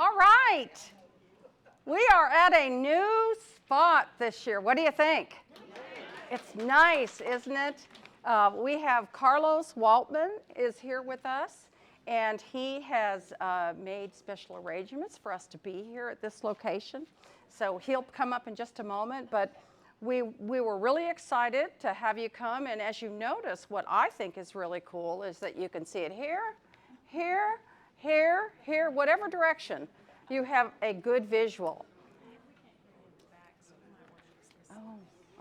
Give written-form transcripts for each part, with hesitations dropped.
All right. We are at a new spot this year. What do you think? It's nice, isn't it? We have Carlos Waltman is here with us, and he has made special arrangements for us to be here at this location. So he'll come up in just a moment, but we were really excited to have you come, and as you notice, what I think is really cool is that you can see it here, here, here, here, whatever direction. You have a good visual. Oh,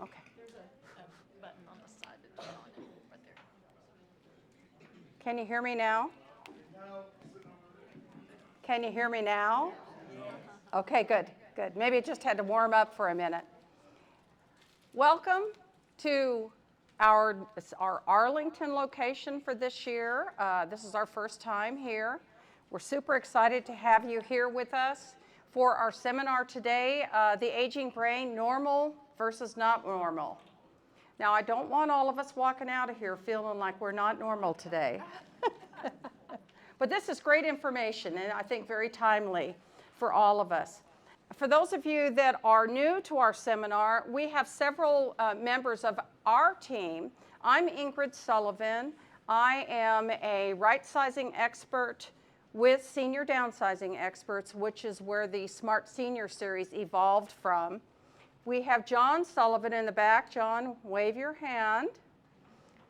okay. There's a button on the side to turn on it right there. Can you hear me now? Can you hear me now? Okay, good, good. Maybe it just had to warm up for a minute. Welcome to our Arlington location for this year. This is our first time here. We're super excited to have you here with us for our seminar today, The Aging Brain, Normal versus Not Normal. Now, I don't want all of us walking out of here feeling like we're not normal today. But this is great information, and I think very timely for all of us. For those of you that are new to our seminar, we have several members of our team. I'm Ingrid Sullivan. I am a right-sizing expert with Senior Downsizing Experts, which is where the Smart Senior series evolved from. We have John Sullivan in the back. John, wave your hand.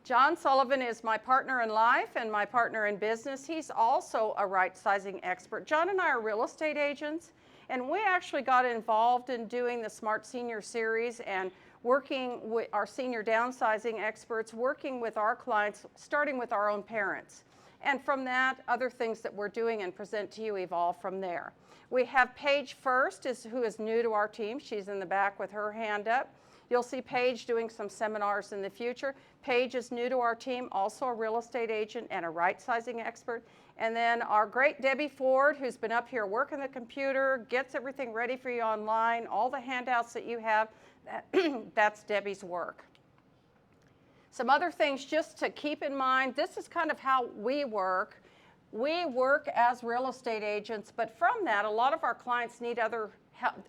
John Sullivan is my partner in life and my partner in business. He's also a right-sizing expert. John and I are real estate agents, and we actually got involved in doing the Smart Senior series and working with our Senior Downsizing Experts, working with our clients, starting with our own parents. And from that, other things that we're doing and present to you evolve from there. We have Paige First, who is new to our team. She's in the back with her hand up. You'll see Paige doing some seminars in the future. Paige is new to our team, also a real estate agent and a right-sizing expert. And then our great Debbie Ford, who's been up here working the computer, gets everything ready for you online, all the handouts that you have, that's Debbie's work. Some other things just to keep in mind, this is kind of how we work. We work as real estate agents, but from that, a lot of our clients need other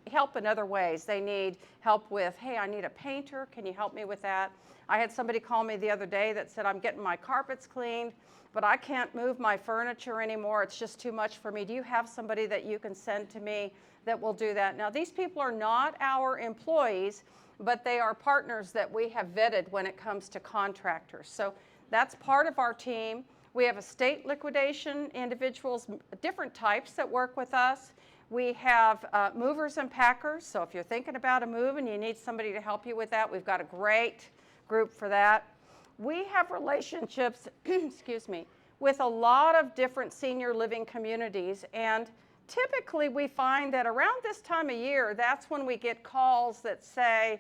help in other ways. They need help with, hey, I need a painter, can you help me with that? I had somebody call me the other day that said, I'm getting my carpets cleaned, but I can't move my furniture anymore, it's just too much for me. Do you have somebody that you can send to me that will do that? Now, these people are not our employees, but they are partners that we have vetted when it comes to contractors. So that's part of our team. We have estate liquidation individuals, different types that work with us. We have movers and packers, so if you're thinking about a move and you need somebody to help you with that, we've got a great group for that. We have relationships, excuse me, with a lot of different senior living communities, and typically we find that around this time of year, that's when we get calls that say,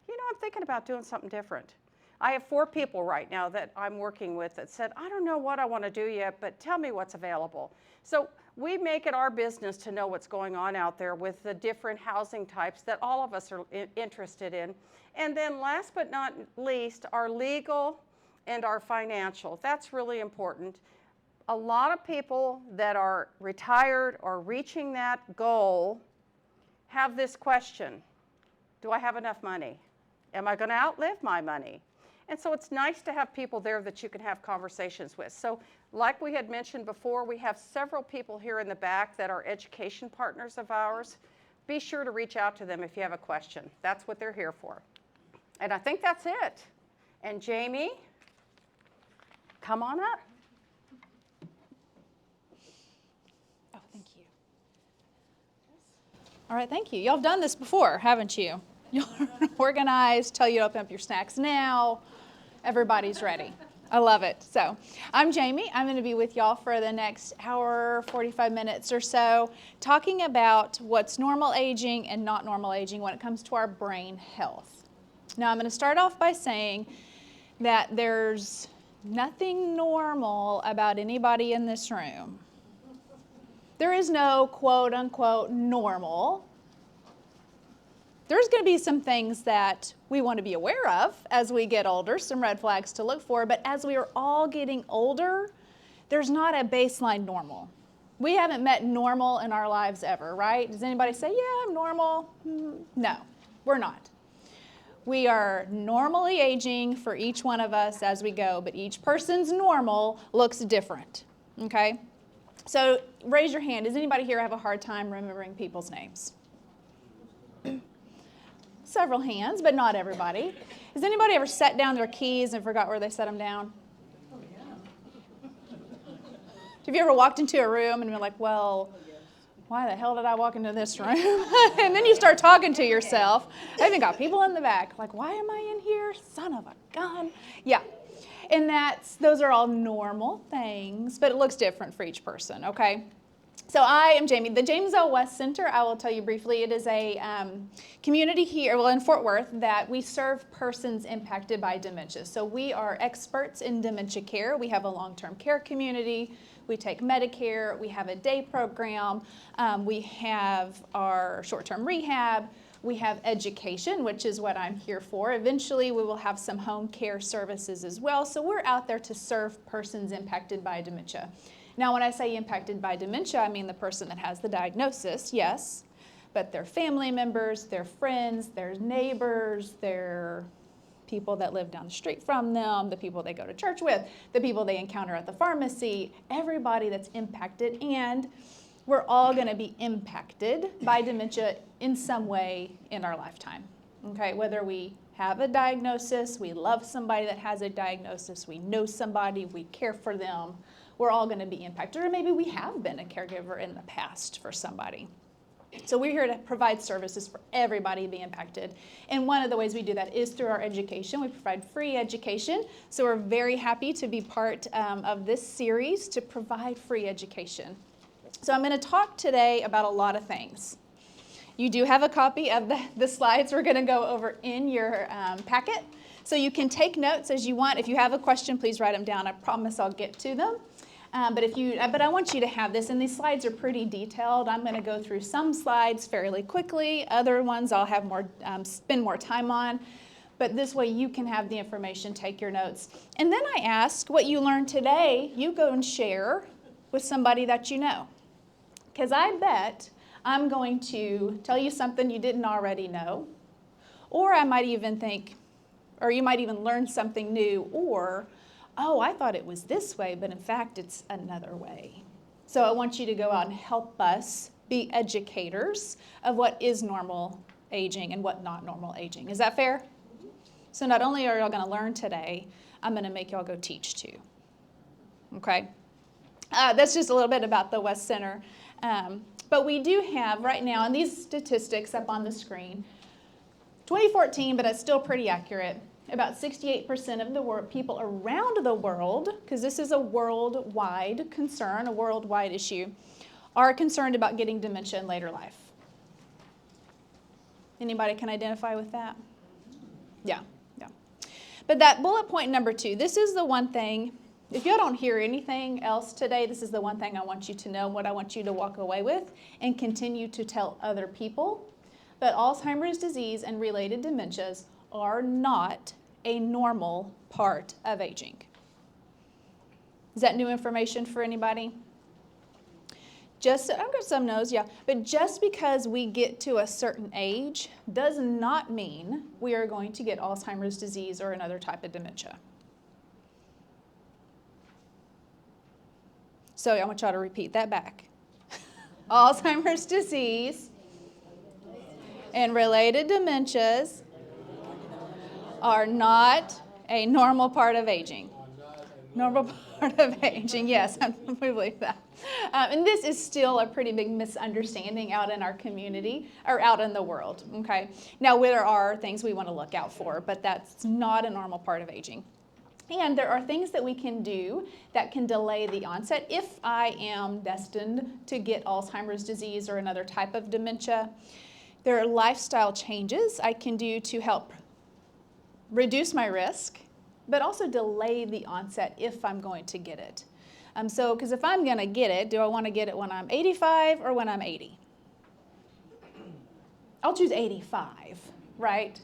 you know, I'm thinking about doing something different. I have 4 people right now that I'm working with that said, I don't know what I want to do yet, but tell me what's available. So we make it our business to know what's going on out there with the different housing types that all of us are interested in. And then last but not least, our legal and our financial. That's really important. A lot of people that are retired or reaching that goal have this question: do I have enough money? Am I going to outlive my money? And so it's nice to have people there that you can have conversations with. So like we had mentioned before, we have several people here in the back that are education partners of ours. Be sure to reach out to them if you have a question. That's what they're here for. And I think that's it. And Jamie, come on up. Oh, thank you. All right, thank you. Y'all have done this before, haven't you? You're organized, tell you to open up your snacks now. Everybody's ready. I love it. So I'm Jamie. I'm going to be with y'all for the next hour, 45 minutes or so, talking about what's normal aging and not normal aging when it comes to our brain health. Now, I'm going to start off by saying that there's nothing normal about anybody in this room. There is no quote unquote normal. There's going to be some things that we want to be aware of as we get older, some red flags to look for, but as we are all getting older, there's not a baseline normal. We haven't met normal in our lives ever, right? Does anybody say, yeah, I'm normal? No, we're not. We are normally aging for each one of us as we go, but each person's normal looks different, okay? So raise your hand. Does anybody here have a hard time remembering people's names? Several hands, but not everybody. Has anybody ever set down their keys and forgot where they set them down? Have you ever walked into a room and been like, well, why the hell did I walk into this room? And then you start talking to yourself. I even got people in the back, like, why am I in here? Son of a gun. Yeah. And those are all normal things, but it looks different for each person, okay? So I am Jamie. The James L. West Center, I will tell you briefly, it is a community here, well, in Fort Worth, that we serve persons impacted by dementia. So we are experts in dementia care. We have a long-term care community. We take Medicare. We have a day program. We have our short-term rehab. We have education, which is what I'm here for. Eventually, we will have some home care services as well. So we're out there to serve persons impacted by dementia. Now, when I say impacted by dementia, I mean the person that has the diagnosis, yes, but their family members, their friends, their neighbors, their people that live down the street from them, the people they go to church with, the people they encounter at the pharmacy, everybody that's impacted, and we're all going to be impacted by dementia in some way in our lifetime, okay? Whether we have a diagnosis, we love somebody that has a diagnosis, we know somebody, we care for them, we're all going to be impacted, or maybe we have been a caregiver in the past for somebody. So we're here to provide services for everybody to be impacted. And one of the ways we do that is through our education. We provide free education. So we're very happy to be part of this series to provide free education. So I'm going to talk today about a lot of things. You do have a copy of the slides we're going to go over in your packet. So you can take notes as you want. If you have a question, please write them down. I promise I'll get to them. But I want you to have this, and these slides are pretty detailed. I'm going to go through some slides fairly quickly. Other ones I'll have spend more time on. But this way you can have the information, take your notes. And then I ask what you learned today, you go and share with somebody that you know. Because I bet I'm going to tell you something you didn't already know. Or I might even think, or you might even learn something new, or oh, I thought it was this way, but in fact, it's another way. So I want you to go out and help us be educators of what is normal aging and what not normal aging. Is that fair? So not only are y'all going to learn today, I'm going to make y'all go teach too. Okay? That's just a little bit about the West Center. But we do have right now, and these statistics up on the screen, 2014, but it's still pretty accurate. About 68% of the people around the world, because this is a worldwide concern, a worldwide issue, are concerned about getting dementia in later life. Anybody can identify with that? Yeah. But that bullet point number 2, this is the one thing, if you don't hear anything else today, this is the one thing I want you to know, what I want you to walk away with and continue to tell other people. But Alzheimer's disease and related dementias are not a normal part of aging. Is that new information for anybody? I've got some no's, yeah. But just because we get to a certain age does not mean we are going to get Alzheimer's disease or another type of dementia. So I want y'all to repeat that back. Alzheimer's disease and related dementias are not a normal part of aging. Normal part of aging, yes, I believe that. And this is still a pretty big misunderstanding out in our community, or out in the world, okay? Now, there are things we want to look out for, but that's not a normal part of aging. And there are things that we can do that can delay the onset. If I am destined to get Alzheimer's disease or another type of dementia, there are lifestyle changes I can do to help reduce my risk, but also delay the onset if I'm going to get it. Because if I'm going to get it, do I want to get it when I'm 85 or when I'm 80? I'll choose 85, right?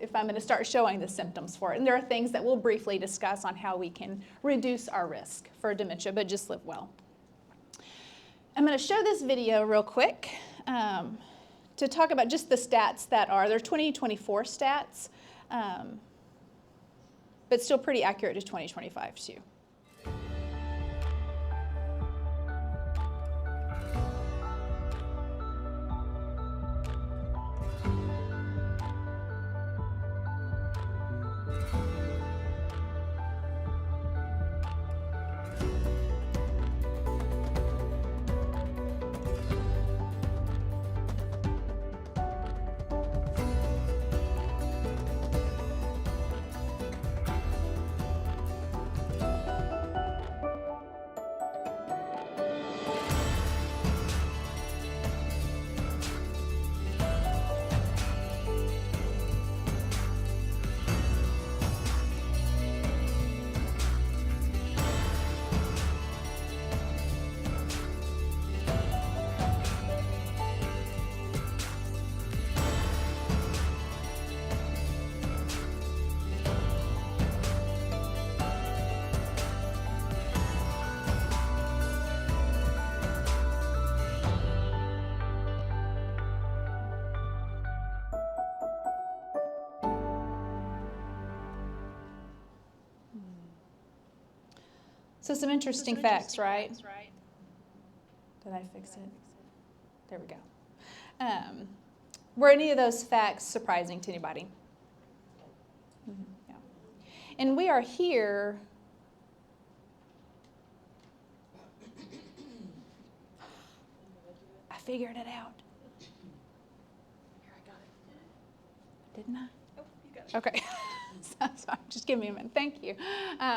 If I'm going to start showing the symptoms for it. And there are things that we'll briefly discuss on how we can reduce our risk for dementia, but just live well. I'm going to show this video real quick to talk about just the stats that are, they're 2024 stats, but still pretty accurate to 2025 too. So some interesting facts, right? Did I fix it? There we go. Were any of those facts surprising to anybody? Yeah. And we are here. I figured it out. Here, I got it. Didn't I? Oh, you got it. Okay. Sorry, just give me a minute. Thank you.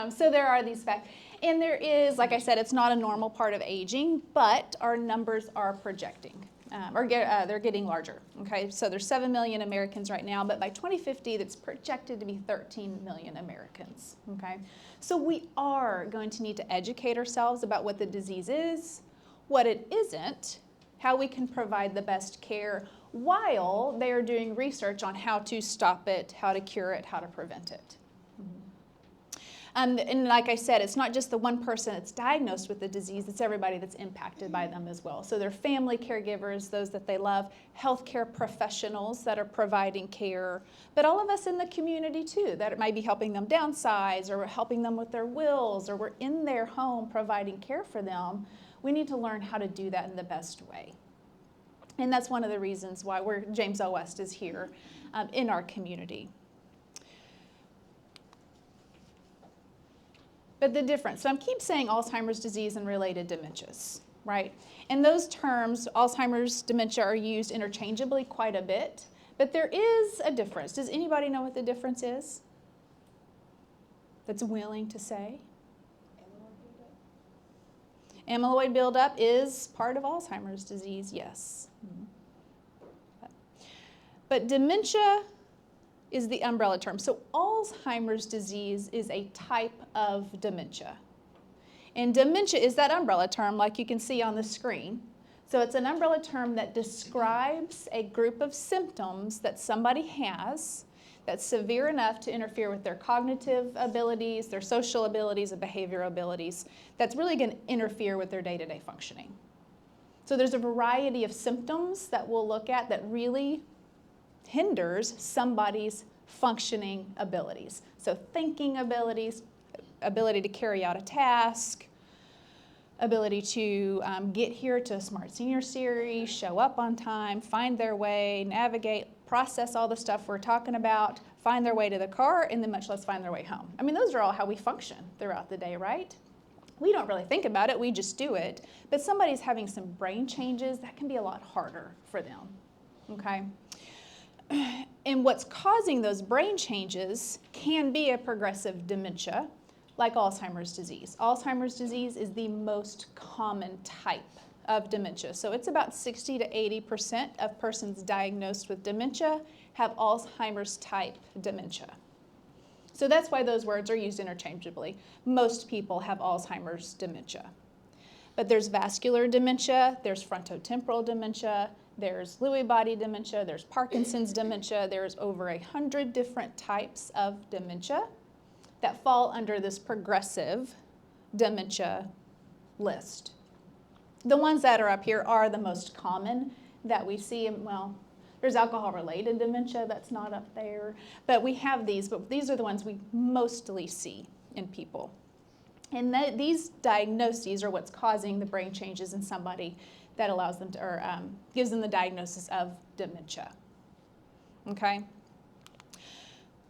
So there are these facts. And there is, like I said, it's not a normal part of aging, but our numbers are projecting, they're getting larger. Okay, so there's 7 million Americans right now, but by 2050, that's projected to be 13 million Americans. Okay, so we are going to need to educate ourselves about what the disease is, what it isn't, how we can provide the best care while they are doing research on how to stop it, how to cure it, how to prevent it. And like I said, it's not just the one person that's diagnosed with the disease, it's everybody that's impacted by them as well. So their family caregivers, those that they love, healthcare professionals that are providing care, but all of us in the community too, that it might be helping them downsize or helping them with their wills, or we're in their home providing care for them. We need to learn how to do that in the best way. And that's one of the reasons why James L. West is here in our community. But the difference, so I keep saying Alzheimer's disease and related dementias, right? And those terms, Alzheimer's, dementia, are used interchangeably quite a bit, but there is a difference. Does anybody know what the difference is? That's willing to say? Amyloid buildup is part of Alzheimer's disease, yes. But dementia is the umbrella term. So Alzheimer's disease is a type of dementia. And dementia is that umbrella term like you can see on the screen. So it's an umbrella term that describes a group of symptoms that somebody has that's severe enough to interfere with their cognitive abilities, their social abilities, and behavioral abilities, that's really going to interfere with their day-to-day functioning. So there's a variety of symptoms that we'll look at that really hinders somebody's functioning abilities. So thinking abilities, ability to carry out a task, ability to get here to a Smart Senior Series, show up on time, find their way, navigate, process all the stuff we're talking about, find their way to the car, and then much less find their way home. I mean, those are all how we function throughout the day, right? We don't really think about it, we just do it. But somebody's having some brain changes, that can be a lot harder for them, okay? And what's causing those brain changes can be a progressive dementia, like Alzheimer's disease. Alzheimer's disease is the most common type of dementia. So it's about 60 to 80% of persons diagnosed with dementia have Alzheimer's type dementia. So that's why those words are used interchangeably. Most people have Alzheimer's dementia. But there's vascular dementia, there's frontotemporal dementia, there's Lewy body dementia, there's Parkinson's dementia, there's over 100 different types of dementia that fall under this progressive dementia list. The ones that are up here are the most common that we see. Well, there's alcohol-related dementia that's not up there, but we have these, but these are the ones we mostly see in people. And these diagnoses are what's causing the brain changes in somebody that allows them to, or gives them the diagnosis of dementia. Okay?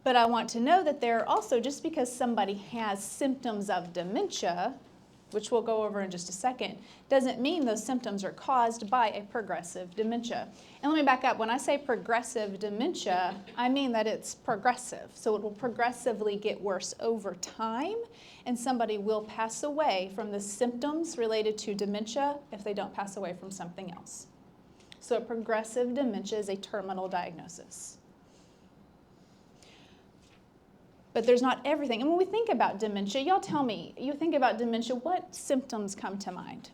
But I want to know that there are also, just because somebody has symptoms of dementia, which we'll go over in just a second, doesn't mean those symptoms are caused by a progressive dementia. And let me back up. When I say progressive dementia, I mean that it's progressive. So it will progressively get worse over time, and somebody will pass away from the symptoms related to dementia if they don't pass away from something else. So progressive dementia is a terminal diagnosis. But there's not everything. And when we think about dementia, y'all tell me, you think about dementia, what symptoms come to mind?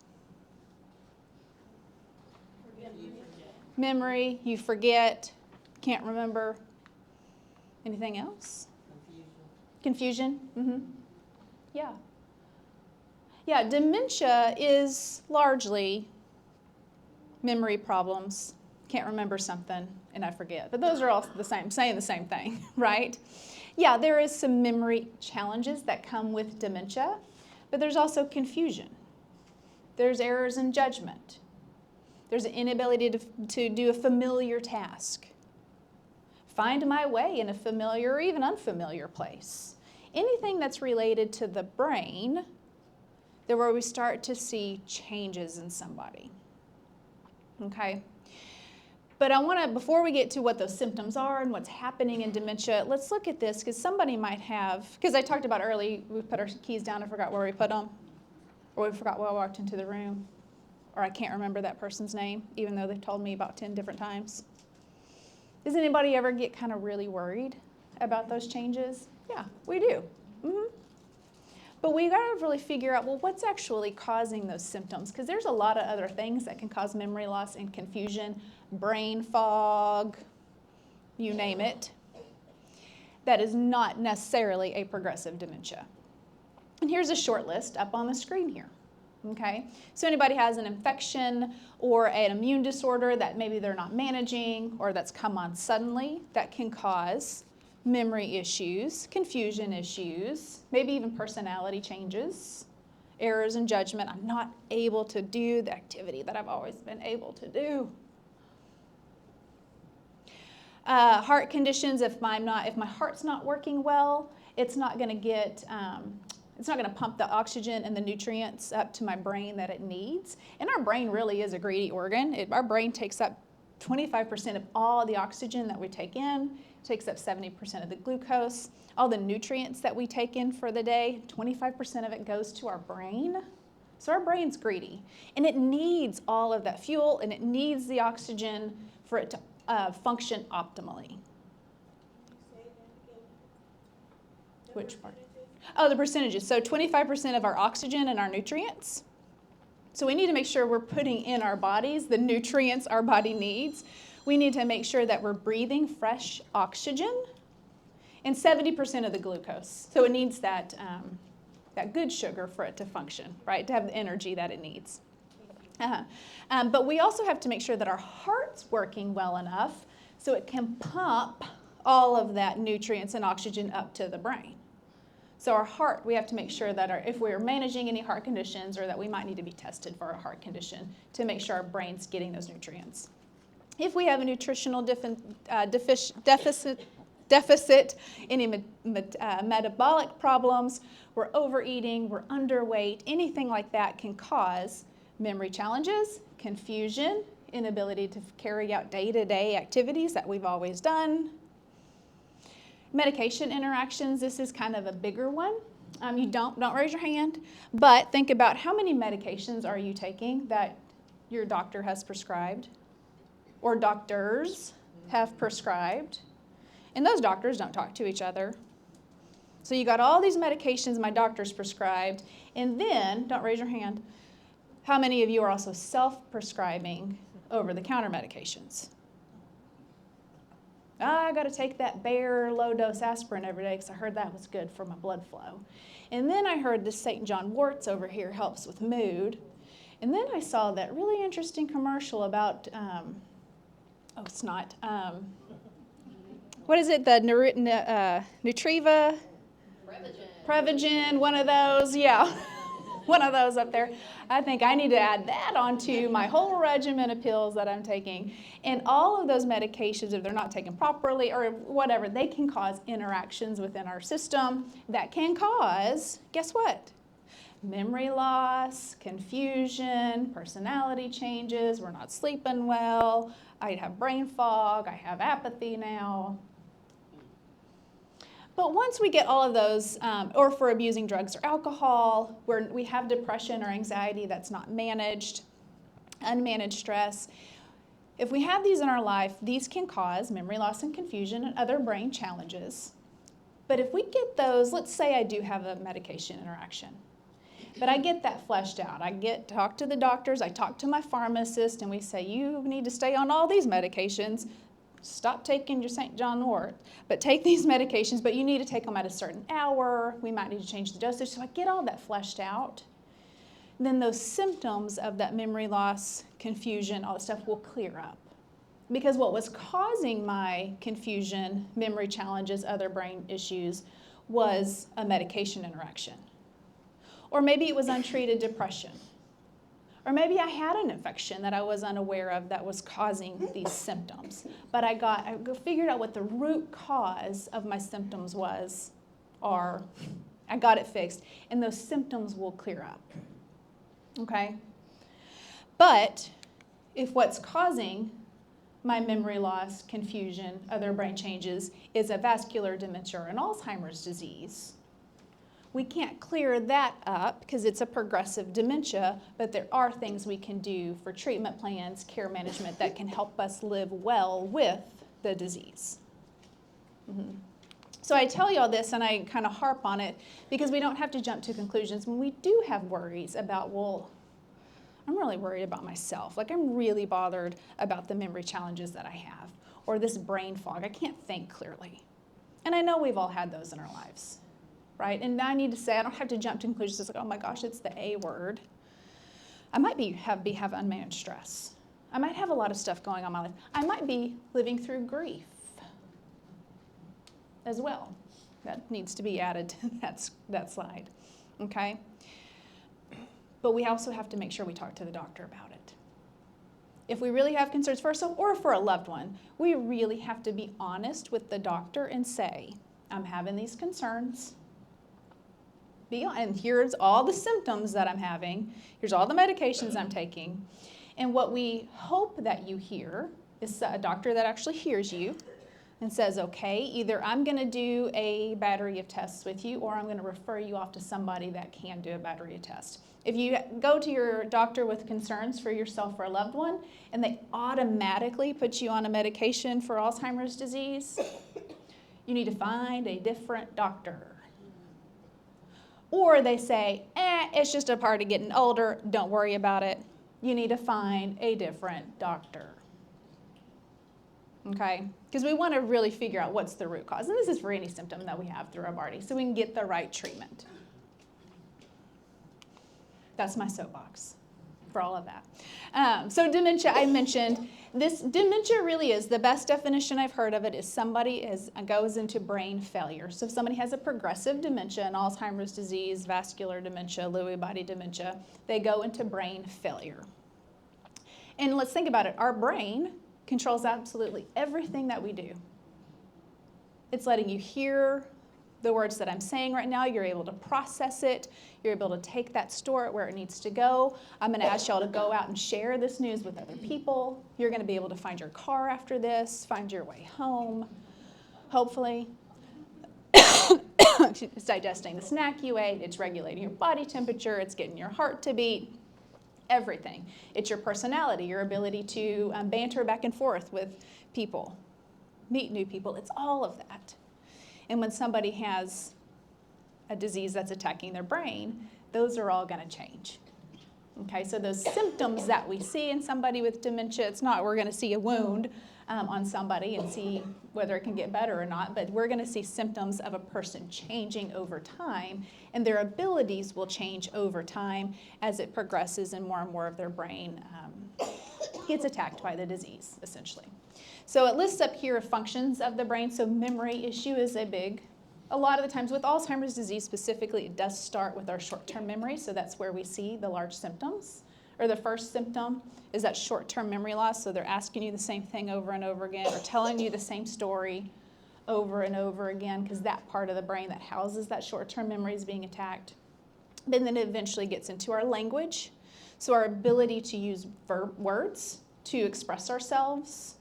Memory, you forget, can't remember. Anything else? Confusion. Mm-hmm. Yeah. Yeah, dementia is largely memory problems. Can't remember something and I forget. But those are all the same, saying the same thing, right? Yeah, there is some memory challenges that come with dementia, but there's also confusion. There's errors in judgment. There's an inability to do a familiar task. Find my way in a familiar or even unfamiliar place. Anything that's related to the brain, there where we start to see changes in somebody. Okay? But I want to, before we get to what those symptoms are and what's happening in dementia, let's look at this, because somebody might have, because I talked about early, we put our keys down and forgot where we put them, or we forgot where I walked into the room, or I can't remember that person's name, even though they've told me about 10 different times. Does anybody ever get kind of really worried about those changes? Yeah, we do. Mm-hmm. But we got to really figure out, well, what's actually causing those symptoms? Because there's a lot of other things that can cause memory loss and confusion, brain fog, you name it. That is not necessarily a progressive dementia. And here's a short list up on the screen here. Okay, so anybody has an infection or an immune disorder that maybe they're not managing or that's come on suddenly that can cause memory issues, confusion issues, maybe even personality changes, errors in judgment. I'm not able to do the activity that I've always been able to do. Heart conditions, if my heart's not working well, it's not going to get, it's not going to pump the oxygen and the nutrients up to my brain that it needs. And our brain really is a greedy organ. Our brain takes up 25% of all the oxygen that we take in, takes up 70% of the glucose. All the nutrients that we take in for the day, 25% of it goes to our brain. So our brain's greedy. And it needs all of that fuel, and it needs the oxygen for it to function optimally. Which part? Oh, the percentages. So 25% of our oxygen and our nutrients. So we need to make sure we're putting in our bodies the nutrients our body needs. We need to make sure that we're breathing fresh oxygen and 70% of the glucose. So it needs that good sugar for it to function, right? To have the energy that it needs. But we also have to make sure that our heart's working well enough so it can pump all of that nutrients and oxygen up to the brain. So our heart, we have to make sure that if we're managing any heart conditions or that we might need to be tested for a heart condition to make sure our brain's getting those nutrients. If we have a nutritional deficit, any metabolic problems, we're overeating, we're underweight, anything like that can cause memory challenges, confusion, inability to carry out day-to-day activities that we've always done. Medication interactions, this is kind of a bigger one. You don't raise your hand, but think about how many medications are you taking that your doctor has prescribed or doctors have prescribed, and those doctors don't talk to each other. So you got all these medications my doctor's prescribed, and then, don't raise your hand, how many of you are also self-prescribing over-the-counter medications? I got to take that Bayer low-dose aspirin every day because I heard that was good for my blood flow. And then I heard this St. John Wort's over here helps with mood. And then I saw that really interesting commercial about, what is it, the Nutriva? Prevagen, one of those, yeah. One of those up there. I think I need to add that onto my whole regimen of pills that I'm taking. And all of those medications, if they're not taken properly or whatever, they can cause interactions within our system that can cause, guess what? Memory loss, confusion, personality changes, we're not sleeping well, I have brain fog, I have apathy now. But once we get all of those, or for abusing drugs or alcohol, where we have depression or anxiety that's not managed, unmanaged stress, if we have these in our life, these can cause memory loss and confusion and other brain challenges. But if we get those, let's say I do have a medication interaction, but I get that fleshed out. I talk to the doctors, I talk to my pharmacist, and we say, you need to stay on all these medications. Stop taking your St. John wort, but take these medications, but you need to take them at a certain hour. We might need to change the dosage. So I get all that fleshed out. Then those symptoms of that memory loss, confusion, all that stuff will clear up. Because what was causing my confusion, memory challenges, other brain issues was a medication interaction. Or maybe it was untreated depression. Or maybe I had an infection that I was unaware of that was causing these symptoms. But I figured out what the root cause of my symptoms was, or I got it fixed, and those symptoms will clear up. Okay? But if what's causing my memory loss, confusion, other brain changes is a vascular dementia or an Alzheimer's disease, we can't clear that up because it's a progressive dementia, but there are things we can do for treatment plans, care management that can help us live well with the disease. Mm-hmm. So I tell you all this and I kind of harp on it because we don't have to jump to conclusions when we do have worries about, well, I'm really worried about myself. Like I'm really bothered about the memory challenges that I have or this brain fog. I can't think clearly. And I know we've all had those in our lives. Right? And I need to say, I don't have to jump to conclusions. It's like, oh my gosh, it's the A word. I might have unmanaged stress. I might have a lot of stuff going on in my life. I might be living through grief as well. That needs to be added to that slide. Okay? But we also have to make sure we talk to the doctor about it. If we really have concerns for ourselves or for a loved one, we really have to be honest with the doctor and say, I'm having these concerns. And here's all the symptoms that I'm having. Here's all the medications I'm taking. And what we hope that you hear is a doctor that actually hears you and says, okay, either I'm going to do a battery of tests with you or I'm going to refer you off to somebody that can do a battery of tests. If you go to your doctor with concerns for yourself or a loved one and they automatically put you on a medication for Alzheimer's disease, you need to find a different doctor. Or they say, it's just a part of getting older, don't worry about it. You need to find a different doctor. Okay? Because we want to really figure out what's the root cause. And this is for any symptom that we have through our body, so we can get the right treatment. That's my soapbox for all of that. So dementia, I mentioned. This dementia really is, the best definition I've heard of it is somebody goes into brain failure. So if somebody has a progressive dementia, an Alzheimer's disease, vascular dementia, Lewy body dementia, they go into brain failure. And let's think about it. Our brain controls absolutely everything that we do. It's letting you hear the words that I'm saying right now. You're able to process it. You're able to take that, store it where it needs to go. I'm going to ask y'all to go out and share this news with other people. You're going to be able to find your car after this, find your way home, hopefully. It's digesting the snack you ate. It's regulating your body temperature. It's getting your heart to beat. Everything. It's your personality, your ability to banter back and forth with people, meet new people. It's all of that. And when somebody has a disease that's attacking their brain, those are all going to change. Okay, so those symptoms that we see in somebody with dementia, it's not we're going to see a wound. on somebody and see whether it can get better or not, but we're going to see symptoms of a person changing over time, and their abilities will change over time as it progresses and more of their brain gets attacked by the disease, essentially. So it lists up here functions of the brain. So memory issue is a lot of the times with Alzheimer's disease specifically, it does start with our short-term memory. So that's where we see the large symptoms, or the first symptom is that short-term memory loss. So they're asking you the same thing over and over again, or telling you the same story over and over again, because that part of the brain that houses that short-term memory is being attacked. And then it eventually gets into our language. So our ability to use words to express ourselves,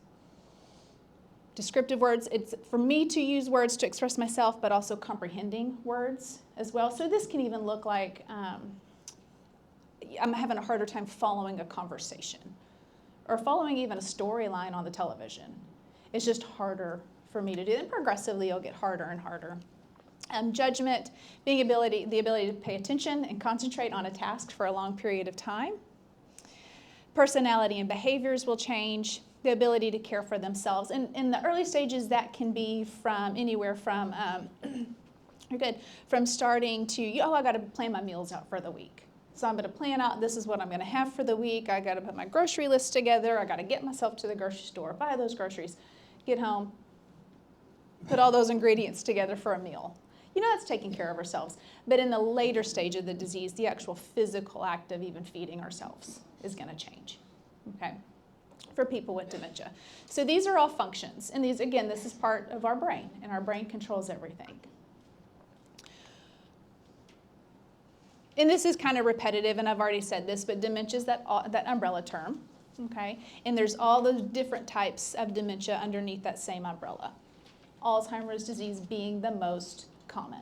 descriptive words. It's for me to use words to express myself, but also comprehending words as well. So this can even look like I'm having a harder time following a conversation or following even a storyline on the television. It's just harder for me to do. And progressively, it'll get harder and harder. Judgment, the ability to pay attention and concentrate on a task for a long period of time. Personality and behaviors will change. The ability to care for themselves. And in the early stages, that can be from anywhere from, from starting to, I got to plan my meals out for the week. So I'm going to plan out, this is what I'm going to have for the week. I got to put my grocery list together. I got to get myself to the grocery store, buy those groceries, get home, put all those ingredients together for a meal. That's taking care of ourselves. But in the later stage of the disease, the actual physical act of even feeding ourselves is going to change, okay, for people with dementia. So these are all functions. And these, again, this is part of our brain, and our brain controls everything. And this is kind of repetitive, and I've already said this, but dementia is that umbrella term, okay? And there's all those different types of dementia underneath that same umbrella. Alzheimer's disease being the most common.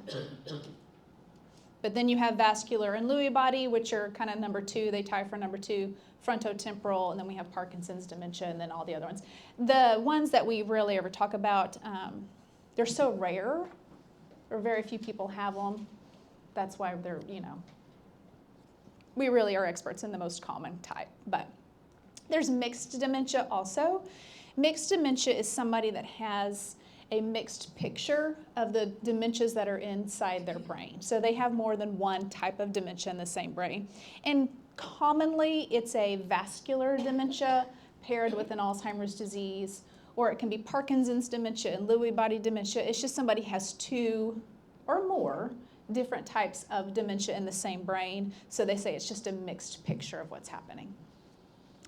But then you have vascular and Lewy body, which are kind of number 2. They tie for number 2, frontotemporal, and then we have Parkinson's dementia, and then all the other ones. The ones that we rarely ever talk about, they're so rare, or very few people have them. That's why they're, we really are experts in the most common type. But there's mixed dementia also. Mixed dementia is somebody that has a mixed picture of the dementias that are inside their brain. So they have more than one type of dementia in the same brain. And commonly, it's a vascular dementia paired with an Alzheimer's disease, or it can be Parkinson's dementia and Lewy body dementia. It's just somebody has 2 or more different types of dementia in the same brain. So they say it's just a mixed picture of what's happening.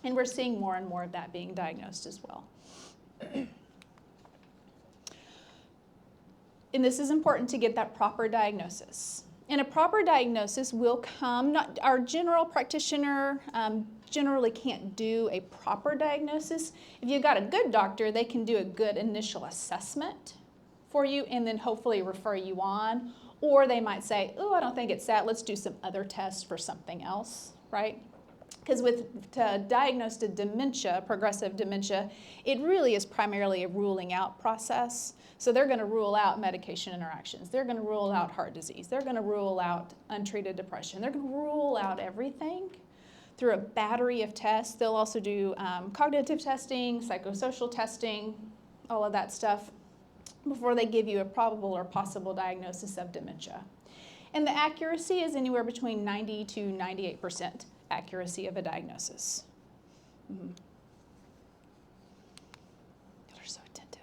And we're seeing more and more of that being diagnosed as well. And this is important to get that proper diagnosis. And a proper diagnosis will come, our general practitioner generally can't do a proper diagnosis. If you've got a good doctor, they can do a good initial assessment for you and then hopefully refer you on. Or they might say, I don't think it's that, let's do some other tests for something else, right? Because to diagnose the dementia, progressive dementia, it really is primarily a ruling out process. So they're going to rule out medication interactions. They're going to rule out heart disease. They're going to rule out untreated depression. They're going to rule out everything through a battery of tests. They'll also do cognitive testing, psychosocial testing, all of that stuff before they give you a probable or possible diagnosis of dementia. And the accuracy is anywhere between 90 to 98% accuracy of a diagnosis. Mm-hmm. Y'all are so attentive.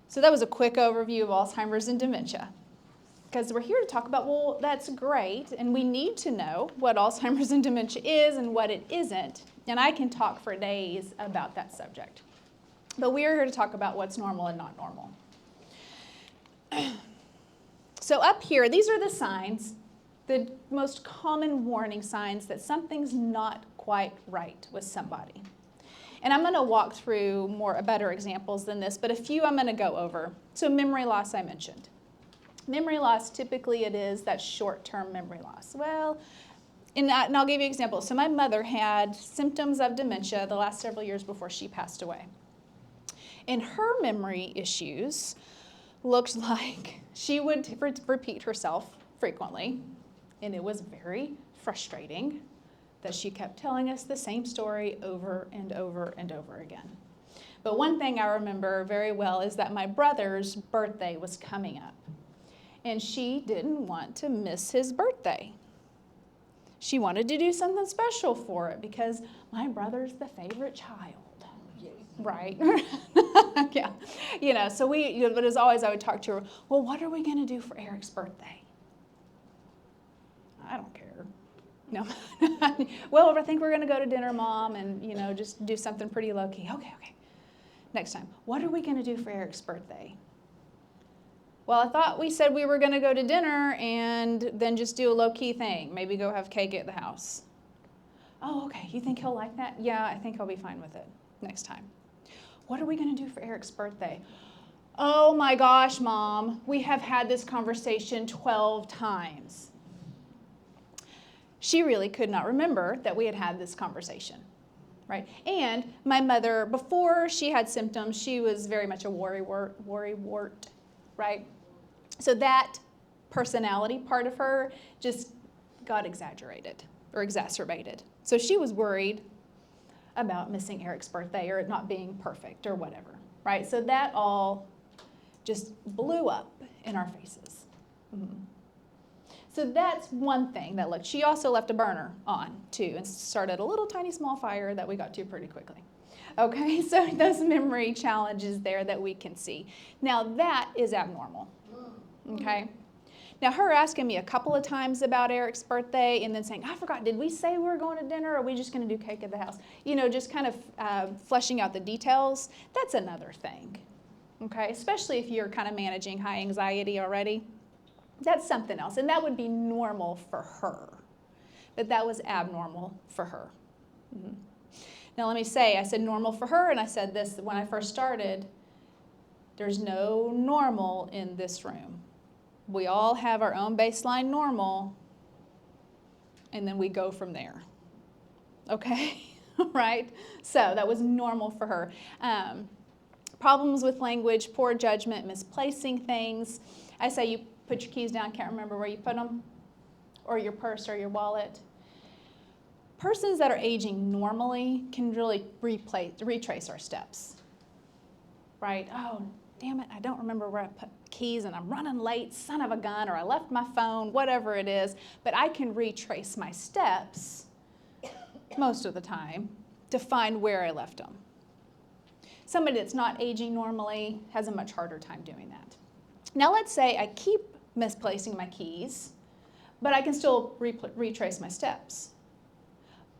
So that was a quick overview of Alzheimer's and dementia. Because we're here to talk about, well, that's great, and we need to know what Alzheimer's and dementia is and what it isn't. And I can talk for days about that subject. But we are here to talk about what's normal and not normal. So up here, these are the signs, the most common warning signs that something's not quite right with somebody. And I'm going to walk through better examples than this, but a few I'm going to go over. So memory loss I mentioned. Memory loss, typically it is that short-term memory loss. Well, and I'll give you an example. So my mother had symptoms of dementia the last several years before she passed away. And her memory issues looked like she would repeat herself frequently, and it was very frustrating that she kept telling us the same story over and over and over again. But one thing I remember very well is that my brother's birthday was coming up. And she didn't want to miss his birthday. She wanted to do something special for it because my brother's the favorite child. Right? Yeah. So but as always, I would talk to her, well, what are we going to do for Eric's birthday? I don't care. No. Well, I think we're going to go to dinner, Mom, and, just do something pretty low-key. Okay. Next time, what are we going to do for Eric's birthday? Well, I thought we said we were going to go to dinner and then just do a low-key thing. Maybe go have cake at the house. Oh, okay. You think he'll like that? Yeah, I think he'll be fine with it next time. What are we going to do for Eric's birthday? Oh my gosh, Mom, we have had this conversation 12 times. She really could not remember that we had this conversation, right? And my mother, before she had symptoms, she was very much a worrywart, right? So that personality part of her just got exaggerated or exacerbated. So she was worried about missing Eric's birthday or it not being perfect or whatever, right? So that all just blew up in our faces. Mm-hmm. So that's one thing that she also left a burner on too and started a little tiny small fire that we got to pretty quickly. Okay, so those memory challenges there that we can see. Now that is abnormal, okay? Now her asking me a couple of times about Eric's birthday and then saying, I forgot, did we say we were going to dinner or are we just going to do cake at the house? Just kind of fleshing out the details, that's another thing, okay? Especially if you're kind of managing high anxiety already. That's something else, and that would be normal for her, but that was abnormal for her. Mm-hmm. Now let me say, I said normal for her, and I said this when I first started, there's no normal in this room. We all have our own baseline normal, and then we go from there. Okay? Right? So that was normal for her. Problems with language, poor judgment, misplacing things. I say you put your keys down, can't remember where you put them, or your purse or your wallet. Persons that are aging normally can really retrace our steps. Right? Oh, damn it, I don't remember where I put keys and I'm running late, son of a gun, or I left my phone, whatever it is, but I can retrace my steps most of the time to find where I left them. Somebody that's not aging normally has a much harder time doing that. Now let's say I keep misplacing my keys, but I can still retrace my steps.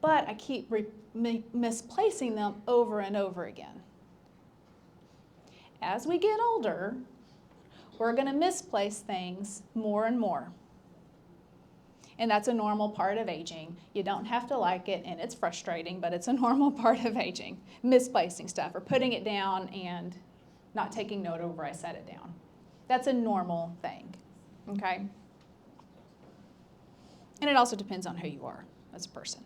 But I keep misplacing them over and over again. As we get older, we're going to misplace things more and more. And that's a normal part of aging. You don't have to like it, and it's frustrating, but it's a normal part of aging. Misplacing stuff or putting it down and not taking note of where I set it down. That's a normal thing, okay? And it also depends on who you are as a person.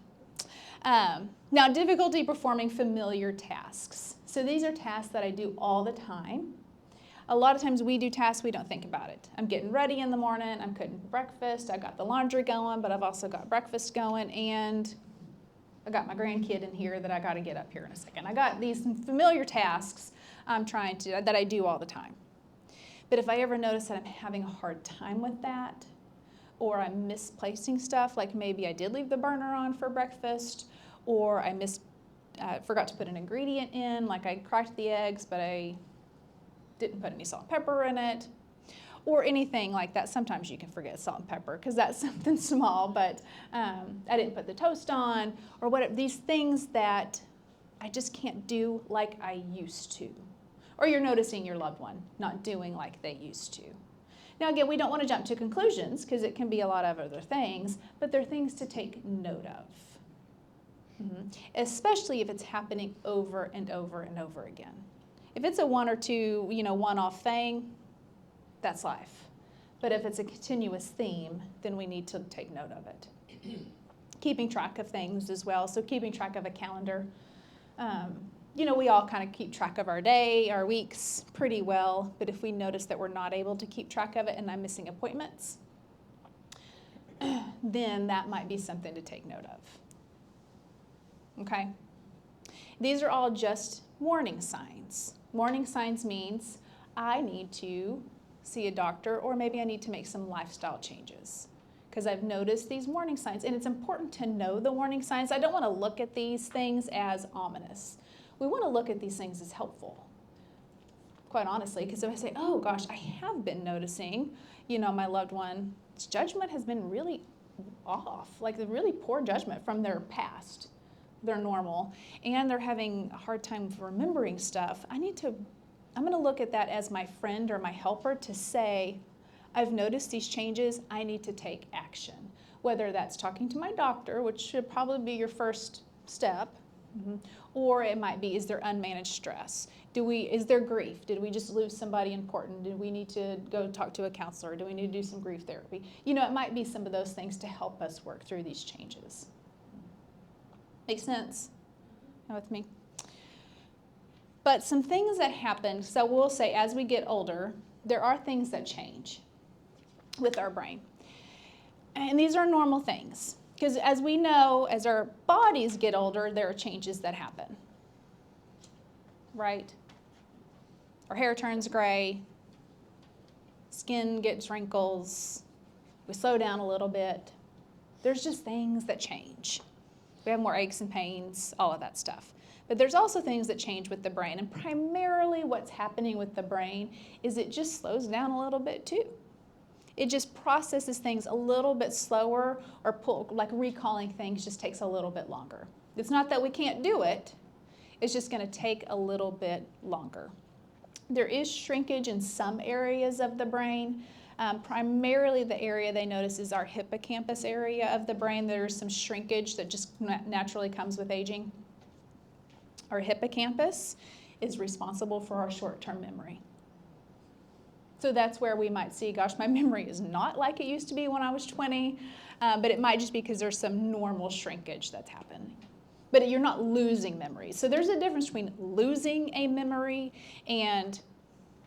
Now, difficulty performing familiar tasks. So these are tasks that I do all the time. A lot of times we do tasks, we don't think about it. I'm getting ready in the morning, I'm cooking breakfast, I got the laundry going, but I've also got breakfast going, and I got my grandkid in here that I got to get up here in a second. I got these familiar tasks that I do all the time. But if I ever notice that I'm having a hard time with that, or I'm misplacing stuff, like maybe I did leave the burner on for breakfast, or I forgot to put an ingredient in, like I cracked the eggs, but I didn't put any salt and pepper in it, or anything like that. Sometimes you can forget salt and pepper because that's something small, but I didn't put the toast on, or whatever. These things that I just can't do like I used to. Or you're noticing your loved one not doing like they used to. Now again, we don't want to jump to conclusions because it can be a lot of other things, but they're things to take note of. Mm-hmm. Especially if it's happening over and over and over again. If it's a one or two, one-off thing, that's life. But if it's a continuous theme, then we need to take note of it. Keeping track of things as well. So keeping track of a calendar. We all kind of keep track of our day, our weeks pretty well. But if we notice that we're not able to keep track of it and I'm missing appointments, then that might be something to take note of. Okay? These are all just warning signs. Warning signs means I need to see a doctor, or maybe I need to make some lifestyle changes because I've noticed these warning signs. And it's important to know the warning signs. I don't want to look at these things as ominous. We want to look at these things as helpful, quite honestly, because if I say, oh gosh, I have been noticing, my loved one's judgment has been really off, like the really poor judgment from their past, their normal, and they're having a hard time remembering stuff, I'm going to look at that as my friend or my helper to say, I've noticed these changes, I need to take action. Whether that's talking to my doctor, which should probably be your first step, or it might be, is there unmanaged stress? Is there grief? Did we just lose somebody important? Did we need to go talk to a counselor? Do we need to do some grief therapy? It might be some of those things to help us work through these changes. Make sense? You with me? But some things that happen, so we'll say as we get older, there are things that change with our brain. And these are normal things. Because as we know, as our bodies get older, there are changes that happen. Right? Our hair turns gray, skin gets wrinkles, we slow down a little bit. There's just things that change. We have more aches and pains, all of that stuff. But there's also things that change with the brain. And primarily what's happening with the brain is it just slows down a little bit too. It just processes things a little bit slower, or like recalling things just takes a little bit longer. It's not that we can't do it, it's just going to take a little bit longer. There is shrinkage in some areas of the brain. Primarily the area they notice is our hippocampus area of the brain. There's some shrinkage that just naturally comes with aging. Our hippocampus is responsible for our short-term memory. So that's where we might see, gosh, my memory is not like it used to be when I was 20, but it might just be because there's some normal shrinkage that's happening. But you're not losing memory. So there's a difference between losing a memory and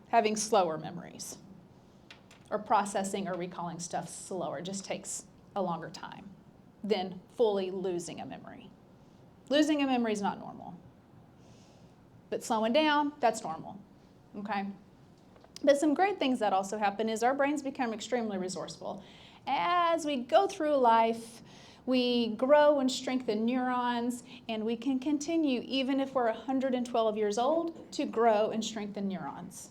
having slower memories, or processing or recalling stuff slower. It just takes a longer time than fully losing a memory. Losing a memory is not normal. But slowing down, that's normal, okay? But some great things that also happen is our brains become extremely resourceful. As we go through life, we grow and strengthen neurons, and we can continue, even if we're 112 years old, to grow and strengthen neurons.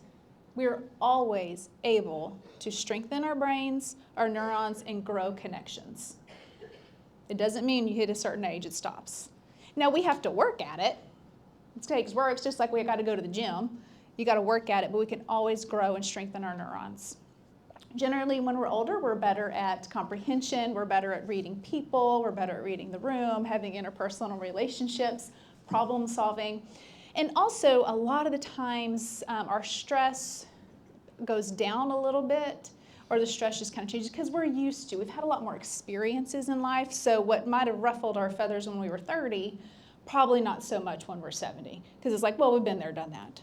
We're always able to strengthen our brains, our neurons, and grow connections. It doesn't mean you hit a certain age, it stops. Now, we have to work at it. It takes work, it's just like we got to go to the gym. You got to work at it, but we can always grow and strengthen our neurons. Generally, when we're older, we're better at comprehension, we're better at reading people, we're better at reading the room, having interpersonal relationships, problem solving. And also, a lot of the times, our stress goes down a little bit, or the stress just kind of changes because we've had a lot more experiences in life. So what might have ruffled our feathers when we were 30, probably not so much when we're 70. Because it's like, well, we've been there, done that.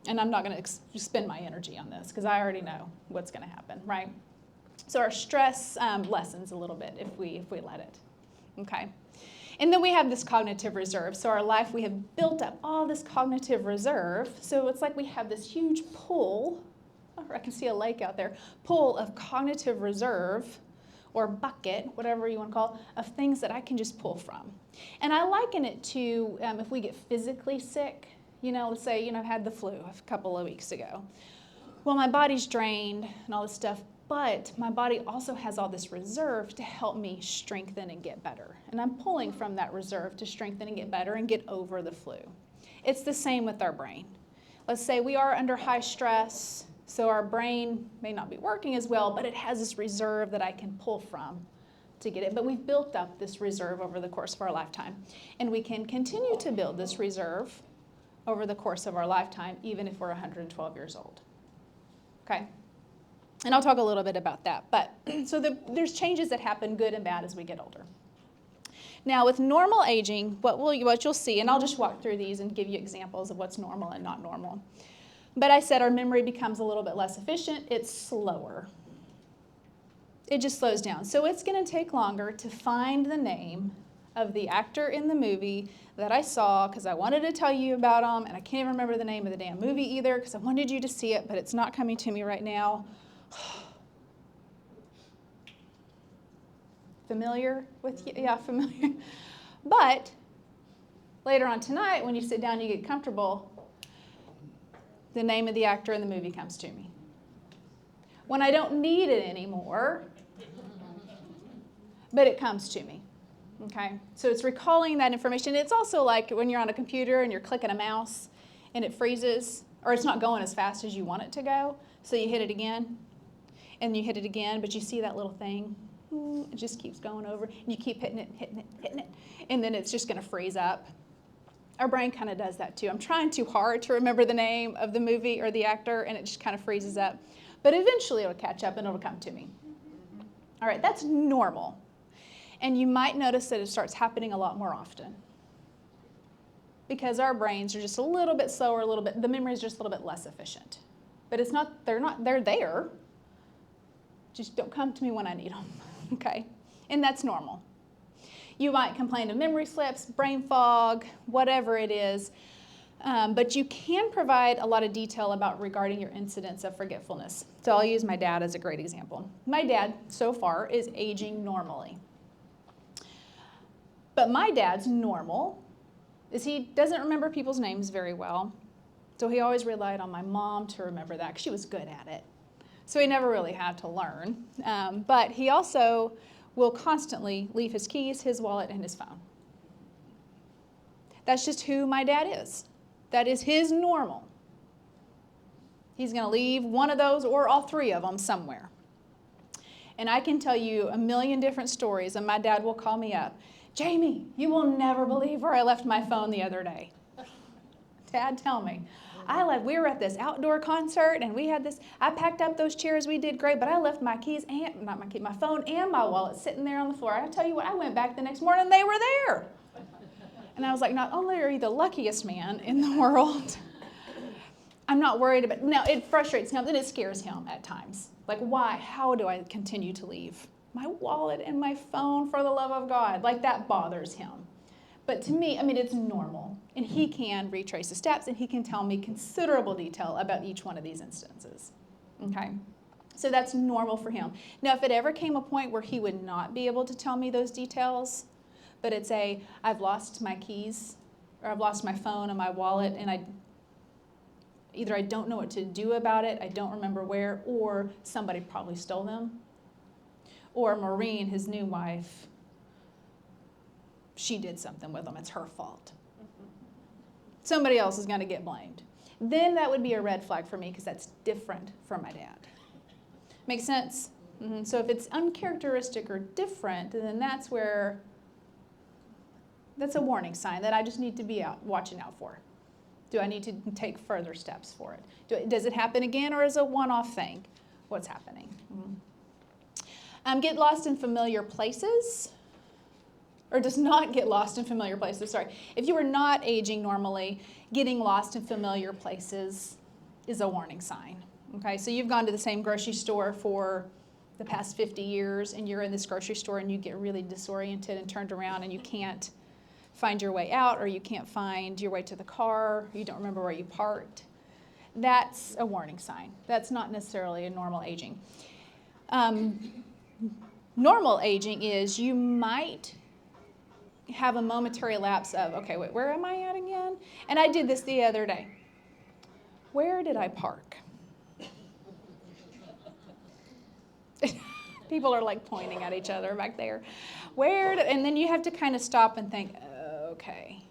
And I'm not going to spend my energy on this because I already know what's going to happen, right? So our stress lessens a little bit if we let it, okay? And then we have this cognitive reserve. So our life, we have built up all this cognitive reserve. So it's like we have this huge pool, or I can see a lake out there, pool of cognitive reserve, or bucket, whatever you want to call it, of things that I can just pull from. And I liken it to if we get physically sick. Let's say, I've had the flu a couple of weeks ago. Well, my body's drained and all this stuff, but my body also has all this reserve to help me strengthen and get better. And I'm pulling from that reserve to strengthen and get better and get over the flu. It's the same with our brain. Let's say we are under high stress, so our brain may not be working as well, but it has this reserve that I can pull from to get it. But we've built up this reserve over the course of our lifetime. And we can continue to build this reserve over the course of our lifetime, even if we're 112 years old. Okay? And I'll talk a little bit about that. But so there's changes that happen, good and bad, as we get older. Now, with normal aging, what you'll see, and I'll just walk through these and give you examples of what's normal and not normal. But I said our memory becomes a little bit less efficient. It's slower. It just slows down. So it's going to take longer to find the name of the actor in the movie that I saw because I wanted to tell you about him, and I can't even remember the name of the damn movie either because I wanted you to see it, but it's not coming to me right now. Familiar with you? Yeah, familiar. But later on tonight, when you sit down and you get comfortable, the name of the actor in the movie comes to me. When I don't need it anymore, but it comes to me. Okay? So it's recalling that information. It's also like when you're on a computer and you're clicking a mouse and it freezes, or it's not going as fast as you want it to go, so you hit it again, and you hit it again, but you see that little thing. It just keeps going over, and you keep hitting it, and then it's just going to freeze up. Our brain kind of does that too. I'm trying too hard to remember the name of the movie or the actor, and it just kind of freezes up. But eventually it'll catch up and it'll come to me. All right, that's normal. And you might notice that it starts happening a lot more often because our brains are just a little bit slower, the memory is just a little bit less efficient. But they're there. Just don't come to me when I need them. Okay, and that's normal. You might complain of memory slips, brain fog, whatever it is, but you can provide a lot of detail regarding your incidents of forgetfulness. So I'll use my dad as a great example. My dad, so far, is aging normally. But my dad's normal is he doesn't remember people's names very well, so he always relied on my mom to remember that because she was good at it. So he never really had to learn. But he also will constantly leave his keys, his wallet, and his phone. That's just who my dad is. That is his normal. He's going to leave one of those or all three of them somewhere. And I can tell you a million different stories, and my dad will call me up. Jamie, you will never believe where I left my phone the other day. Dad, tell me. We were at this outdoor concert and I packed up those chairs, we did great, but I left my keys and, my phone and my wallet sitting there on the floor. I tell you what, I went back the next morning, they were there. And I was like, not only are you the luckiest man in the world, I'm not worried about, now it frustrates him and it scares him at times. Like why, how do I continue to leave my wallet and my phone for the love of God? Like that bothers him. But to me, it's normal. And he can retrace the steps and he can tell me considerable detail about each one of these instances. Okay? So that's normal for him. Now, if it ever came a point where he would not be able to tell me those details, but it's I've lost my keys or I've lost my phone and my wallet and either I don't know what to do about it, I don't remember where, or somebody probably stole them, or Maureen, his new wife, she did something with them. It's her fault. Somebody else is going to get blamed. Then that would be a red flag for me because that's different from my dad. Make sense? Mm-hmm. So if it's uncharacteristic or different, then that's a warning sign that I just need to be watching out for. Do I need to take further steps for it? Does it happen again or is it a one-off thing? What's happening? Mm-hmm. Get lost in familiar places. Or does not get lost in familiar places, sorry. If you are not aging normally, getting lost in familiar places is a warning sign, okay? So you've gone to the same grocery store for the past 50 years and you're in this grocery store and you get really disoriented and turned around and you can't find your way out or you can't find your way to the car, you don't remember where you parked. That's a warning sign. That's not necessarily a normal aging. Normal aging is you might have a momentary lapse of, okay, wait, where am I at again? And I did this the other day. Where did I park? People are like pointing at each other back there. And then you have to kind of stop and think, okay.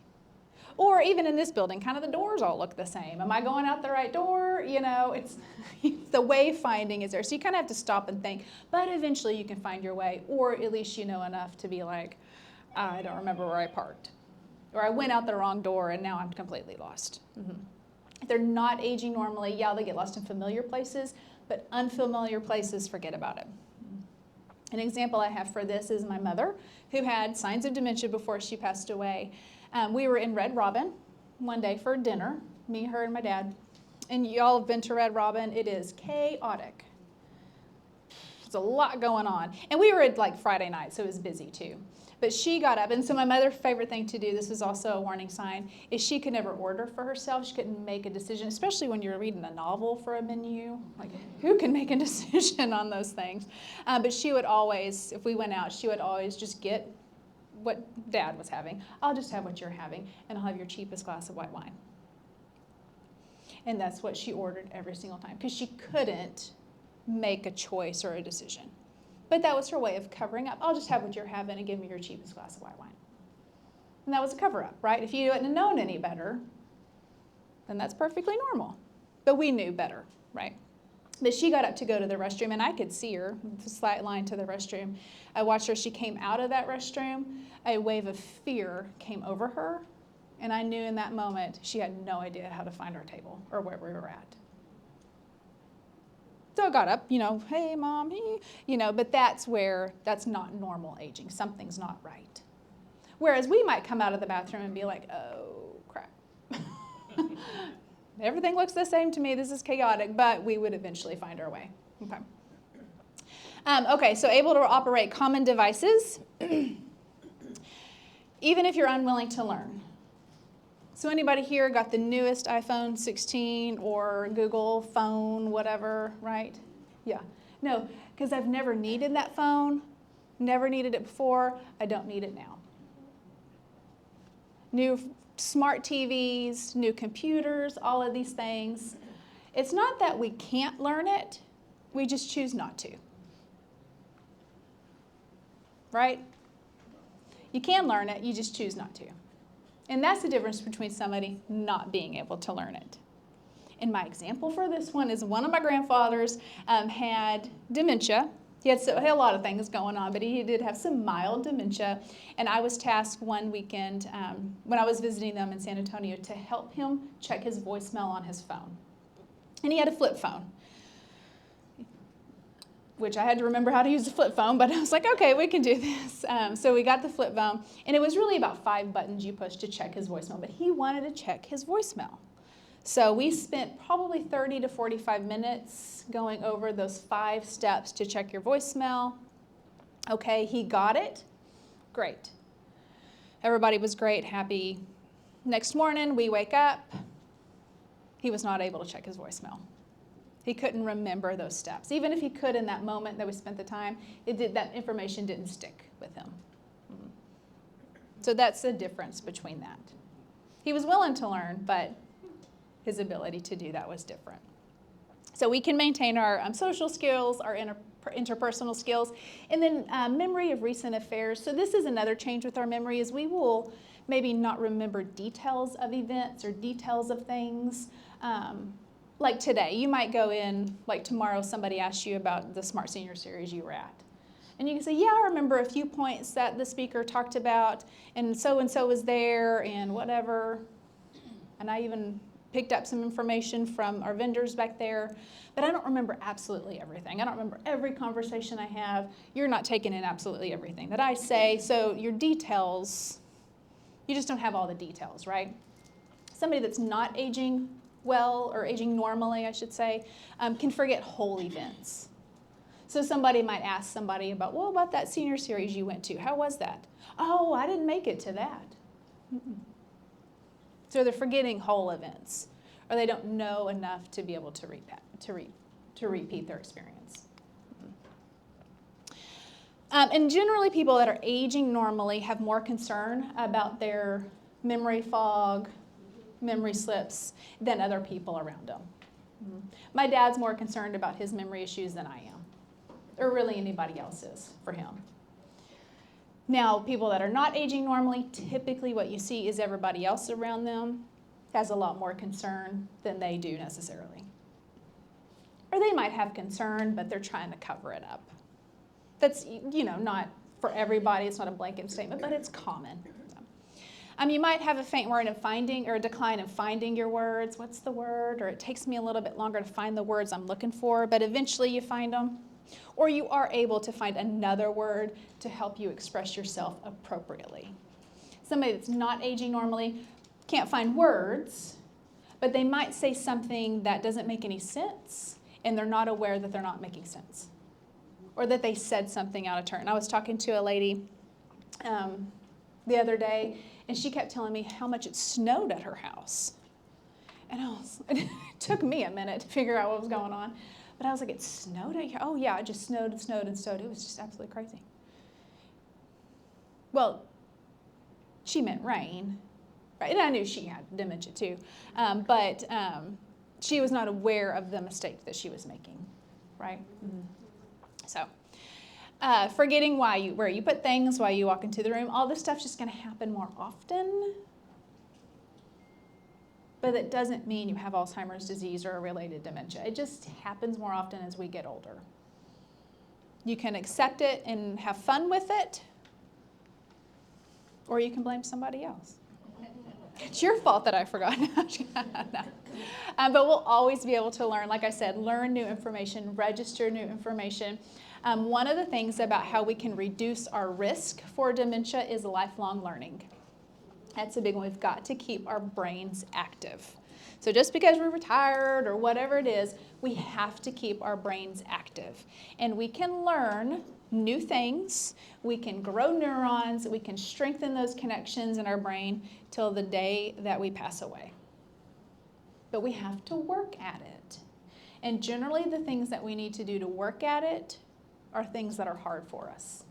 Or even in this building, kind of the doors all look the same. Am I going out the right door? It's the wayfinding is there. So you kind of have to stop and think, but eventually you can find your way, or at least you know enough to be like, I don't remember where I parked. Or I went out the wrong door and now I'm completely lost. Mm-hmm. If they're not aging normally, yeah, they get lost in familiar places, but unfamiliar places, forget about it. An example I have for this is my mother, who had signs of dementia before she passed away. We were in Red Robin one day for dinner, me, her, and my dad. And y'all have been to Red Robin. It is chaotic. There's a lot going on. And we were at like Friday night, so it was busy too. But she got up, and so my mother's favorite thing to do, this was also a warning sign, is she could never order for herself. She couldn't make a decision, especially when you're reading a novel for a menu. Like, who can make a decision on those things? But she would always, if we went out, she would always just get what Dad was having. I'll just have what you're having, and I'll have your cheapest glass of white wine. And that's what she ordered every single time, because she couldn't make a choice or a decision. But that was her way of covering up. I'll just have what you're having and give me your cheapest glass of white wine. And that was a cover-up, right? If you hadn't known any better, then that's perfectly normal. But we knew better, right? But she got up to go to the restroom, and I could see her, the slight line to the restroom. I watched her. She came out of that restroom. A wave of fear came over her, and I knew in that moment she had no idea how to find our table or where we were at. So I got up, hey, Mom, hey, but that's not normal aging. Something's not right. Whereas we might come out of the bathroom and be like, oh, crap. Everything looks the same to me. This is chaotic, but we would eventually find our way. Okay. Okay, so able to operate common devices, even if you're unwilling to learn. So anybody here got the newest iPhone 16 or Google phone, whatever, right? Yeah. No, because I've never needed that phone, never needed it before. I don't need it now. New smart TVs, new computers, all of these things. It's not that we can't learn it, we just choose not to. Right? You can learn it, you just choose not to. And that's the difference between somebody not being able to learn it. And my example for this one is one of my grandfathers had dementia. He had a lot of things going on, but he did have some mild dementia. And I was tasked one weekend when I was visiting them in San Antonio to help him check his voicemail on his phone. And he had a flip phone, which I had to remember how to use the flip phone, but I was like, okay, we can do this. So we got the flip phone, and it was really about 5 buttons you push to check his voicemail, but he wanted to check his voicemail. So we spent probably 30 to 45 minutes going over those 5 steps to check your voicemail. Okay, he got it. Great. Everybody was great, happy. Next morning, we wake up. He was not able to check his voicemail. He couldn't remember those steps. Even if he could in that moment that we spent the time, that information didn't stick with him. So that's the difference between that. He was willing to learn, but his ability to do that was different. So we can maintain our social skills, our interpersonal skills, and then memory of recent affairs. So this is another change with our memory, is we will maybe not remember details of events or details of things. Like today, you might go in, like tomorrow somebody asks you about the Smart Senior Series you were at. And you can say, yeah, I remember a few points that the speaker talked about, and so was there, and whatever. And I even picked up some information from our vendors back there, but I don't remember absolutely everything. I don't remember every conversation I have. You're not taking in absolutely everything that I say, so your details, you just don't have all the details, right? Somebody that's not aging well, or aging normally, I should say, can forget whole events. So somebody might ask somebody about, well, about that senior series you went to, how was that? Oh, I didn't make it to that. So they're forgetting whole events, or they don't know enough to be able to repeat their experience. And generally, people that are aging normally have more concern about their memory fog, memory slips, than other people around them. My dad's more concerned about his memory issues than I am, or really anybody else is for him. Now, people that are not aging normally, typically what you see is everybody else around them has a lot more concern than they do necessarily. Or they might have concern, but they're trying to cover it up. That's, not for everybody. It's not a blanket statement, but it's common. You might have a faint word in finding, or a decline in finding your words. What's the word? Or it takes me a little bit longer to find the words I'm looking for, but eventually you find them. Or you are able to find another word to help you express yourself appropriately. Somebody that's not aging normally can't find words, but they might say something that doesn't make any sense, and they're not aware that they're not making sense. or that they said something out of turn. I was talking to a lady the other day, and she kept telling me how much it snowed at her house. And it took me a minute to figure out what was going on. But I was like, it snowed at your, oh yeah, it just snowed and snowed and snowed. It was just absolutely crazy. Well, she meant rain, right? And I knew she had dementia too. But she was not aware of the mistake that she was making, right? Mm-hmm. So, forgetting where you put things, why you walk into the room, all this stuff's just going to happen more often. But that doesn't mean you have Alzheimer's disease or a related dementia. It just happens more often as we get older. You can accept it and have fun with it, or you can blame somebody else. It's your fault that I forgot. No. But we'll always be able to learn, like I said, learn new information, register new information. One of the things about how we can reduce our risk for dementia is lifelong learning. That's a big one. We've got to keep our brains active. So just because we're retired or whatever it is, we have to keep our brains active. And we can learn new things. We can grow neurons. We can strengthen those connections in our brain till the day that we pass away. But we have to work at it. And generally the things that we need to do to work at it are things that are hard for us.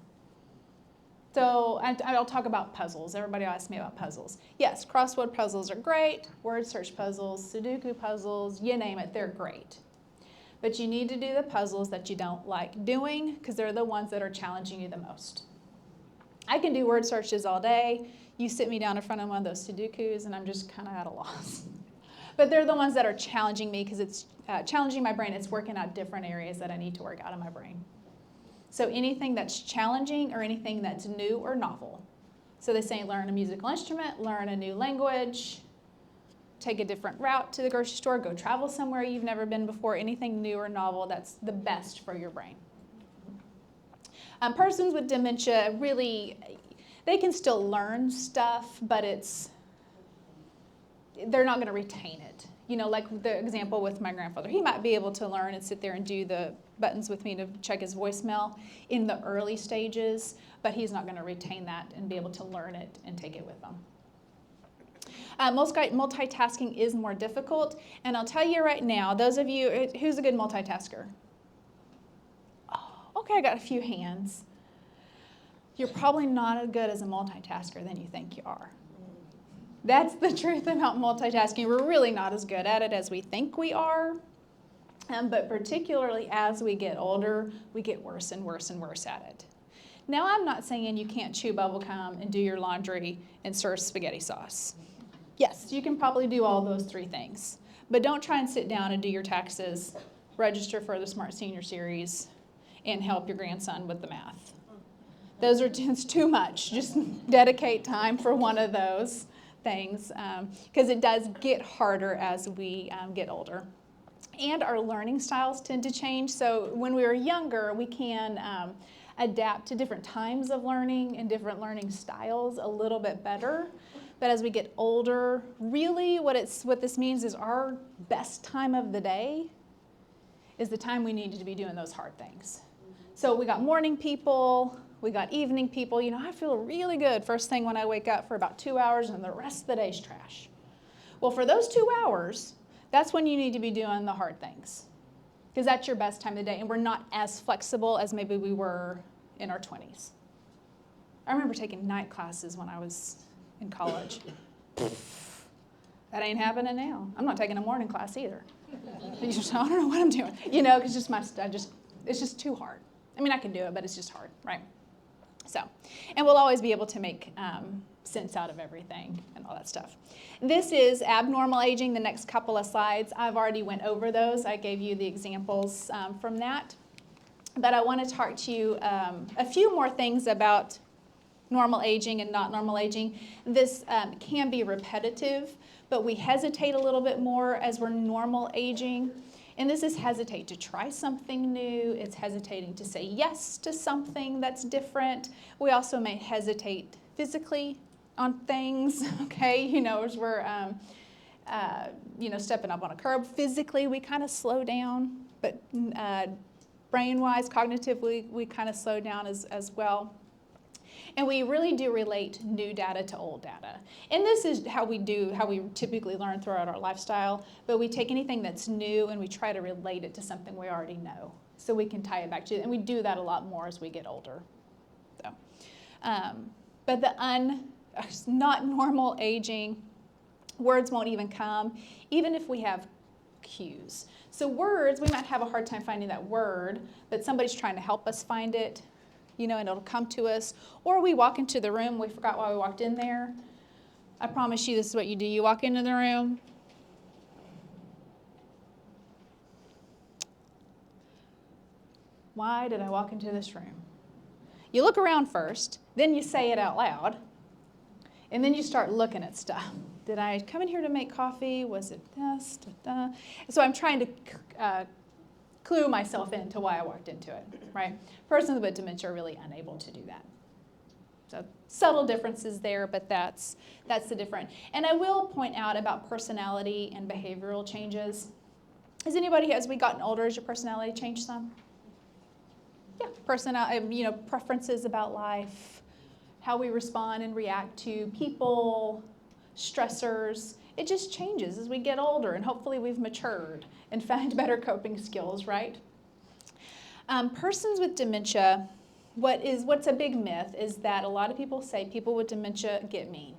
So I'll talk about puzzles. Everybody asks me about puzzles. Yes, crossword puzzles are great. Word search puzzles, Sudoku puzzles, you name it, they're great. But you need to do the puzzles that you don't like doing because they're the ones that are challenging you the most. I can do word searches all day. You sit me down in front of one of those Sudokus and I'm just kind of at a loss. But they're the ones that are challenging me because it's challenging my brain. It's working out different areas that I need to work out in my brain. So anything that's challenging or anything that's new or novel. So they say learn a musical instrument, learn a new language, take a different route to the grocery store, go travel somewhere you've never been before, anything new or novel, that's the best for your brain. Persons with dementia, really, they can still learn stuff, but they're not going to retain it. You know, like the example with my grandfather. He might be able to learn and sit there and do the buttons with me to check his voicemail in the early stages, but he's not going to retain that and be able to learn it and take it with him. Multitasking is more difficult, and I'll tell you right now, those of you, who's a good multitasker? Oh, okay, I got a few hands. You're probably not as good as a multitasker than you think you are. That's the truth about multitasking. We're really not as good at it as we think we are. But particularly as we get older, we get worse and worse and worse at it. Now, I'm not saying you can't chew bubble gum and do your laundry and serve spaghetti sauce. Yes, you can probably do all those three things. But don't try and sit down and do your taxes, register for the Smart Senior Series, and help your grandson with the math. Those are just too much. Just dedicate time for one of those things because it does get harder as we get older. And our learning styles tend to change. So when we were younger, we can adapt to different times of learning and different learning styles a little bit better. But as we get older, really what this means is our best time of the day is the time we need to be doing those hard things. So we got morning people, we got evening people. You know, I feel really good first thing when I wake up for about 2 hours and the rest of the day's trash. Well, for those 2 hours, that's when you need to be doing the hard things because that's your best time of the day, and we're not as flexible as maybe we were in our 20s. I remember taking night classes when I was in college. That ain't happening now. I'm not taking a morning class either. I don't know what I'm doing, you know, because it's just too hard. I mean, I can do it, but it's just hard, right? So, and we'll always be able to make sense out of everything and all that stuff. This is abnormal aging, the next couple of slides. I've already went over those. I gave you the examples from that. But I want to talk to you a few more things about normal aging and not normal aging. This can be repetitive, but we hesitate a little bit more as we're normal aging. And this is hesitate to try something new. It's hesitating to say yes to something that's different. We also may hesitate physically on things, okay? You know, as we're, stepping up on a curb. Physically, we kind of slow down, but brain-wise, cognitively, we kind of slow down as well. And we really do relate new data to old data. And this is how we typically learn throughout our lifestyle, but we take anything that's new and we try to relate it to something we already know, so we can tie it back to it. And we do that a lot more as we get older. So, but the not normal aging, words won't even come, even if we have cues. So words, we might have a hard time finding that word, but somebody's trying to help us find it, and it'll come to us. Or we walk into the room, we forgot why we walked in there. I promise you this is what you do. You walk into the room. Why did I walk into this room? You look around first, then you say it out loud, and then you start looking at stuff. Did I come in here to make coffee? Was it this? Da, da? So I'm trying to clue myself into why I walked into it, right? Persons with dementia are really unable to do that. So subtle differences there, but that's the difference. And I will point out about personality and behavioral changes. Has anybody, as we gotten older, has your personality changed some? Yeah, personality, preferences about life, how we respond and react to people, stressors. It just changes as we get older, and hopefully we've matured and found better coping skills, right? Persons with dementia, what's a big myth is that a lot of people say people with dementia get mean.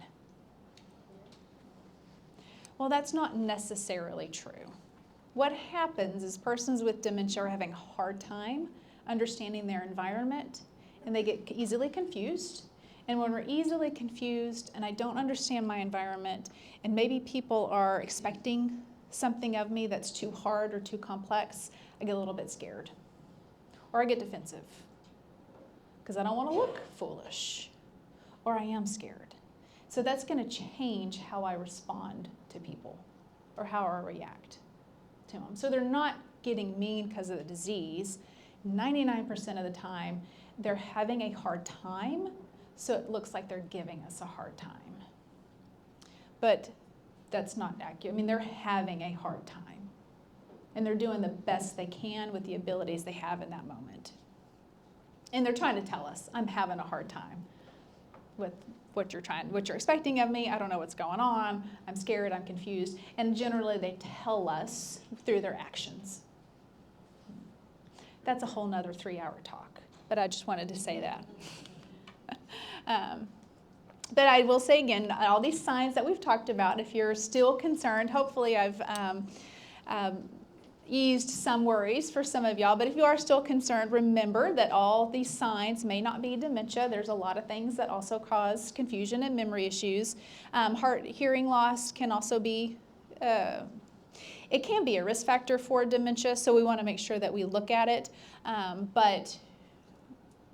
Well, that's not necessarily true. What happens is persons with dementia are having a hard time understanding their environment, and they get easily confused. And when we're easily confused and I don't understand my environment, and maybe people are expecting something of me that's too hard or too complex, I get a little bit scared. Or I get defensive because I don't want to look foolish, or I am scared. So that's going to change how I respond to people or how I react to them. So they're not getting mean because of the disease. 99% of the time, they're having a hard time, so it looks like they're giving us a hard time. But that's not accurate. I mean, they're having a hard time, and they're doing the best they can with the abilities they have in that moment. And they're trying to tell us, I'm having a hard time with what you're expecting of me. I don't know what's going on. I'm scared, I'm confused. And generally, they tell us through their actions. That's a whole nother 3-hour talk, but I just wanted to say that. But I will say again, all these signs that we've talked about, if you're still concerned, hopefully I've eased some worries for some of y'all, but if you are still concerned, remember that all these signs may not be dementia. There's a lot of things that also cause confusion and memory issues. Hearing loss can also be it can be a risk factor for dementia, so we want to make sure that we look at it. But,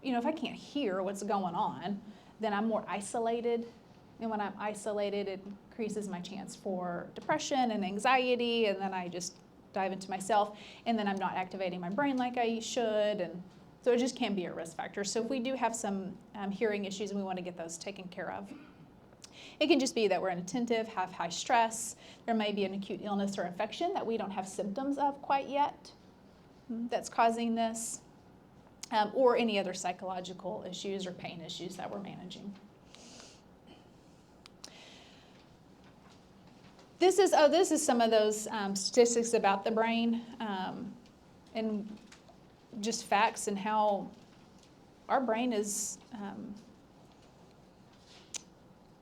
if I can't hear what's going on, then I'm more isolated. And when I'm isolated, it increases my chance for depression and anxiety, and then I just dive into myself, and then I'm not activating my brain like I should. And so it just can be a risk factor. So if we do have some hearing issues and we want to get those taken care of, it can just be that we're inattentive, have high stress. There may be an acute illness or infection that we don't have symptoms of quite yet that's causing this, or any other psychological issues or pain issues that we're managing. This is some of those statistics about the brain and just facts and how our brain is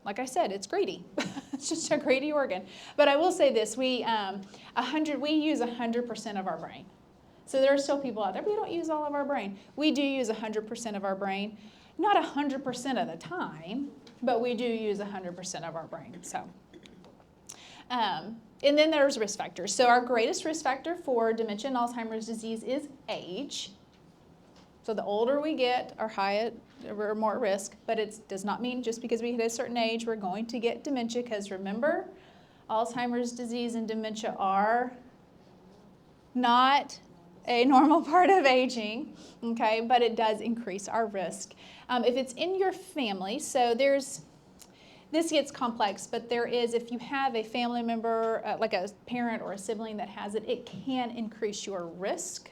like I said, it's greedy. It's just a greedy organ. But I will say this, we use 100% of our brain. So there are still people out there, but we don't use all of our brain. We do use 100% of our brain. Not 100% of the time, but we do use 100% of our brain. So, and then there's risk factors. So our greatest risk factor for dementia and Alzheimer's disease is age. So the older we get, we're more at risk, but it does not mean just because we hit a certain age we're going to get dementia, because remember, Alzheimer's disease and dementia are not a normal part of aging, okay, but it does increase our risk. If it's in your family, so this gets complex, but if you have a family member, like a parent or a sibling that has it, it can increase your risk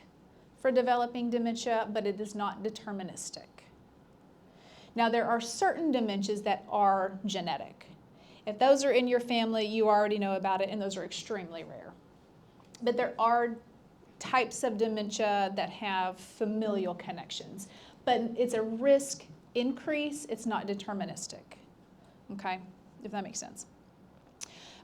for developing dementia, but it is not deterministic. Now, there are certain dementias that are genetic. If those are in your family, you already know about it, and those are extremely rare. But there are types of dementia that have familial connections, but it's a risk increase, it's not deterministic, okay, if that makes sense.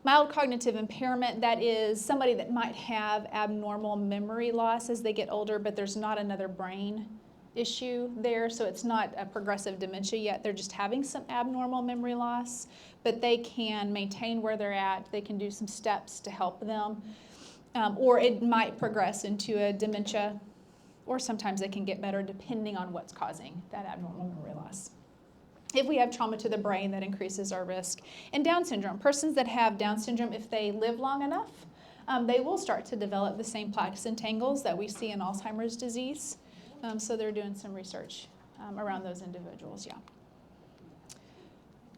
Mild cognitive impairment, that is somebody that might have abnormal memory loss as they get older, but there's not another brain issue there, so it's not a progressive dementia yet. They're just having some abnormal memory loss, but they can maintain where they're at. They can do some steps to help them, or it might progress into a dementia, or sometimes they can get better depending on what's causing that abnormal memory loss. If we have trauma to the brain, that increases our risk. And Down syndrome, persons that have Down syndrome, if they live long enough, they will start to develop the same plaques and tangles that we see in Alzheimer's disease. So they're doing some research around those individuals, yeah.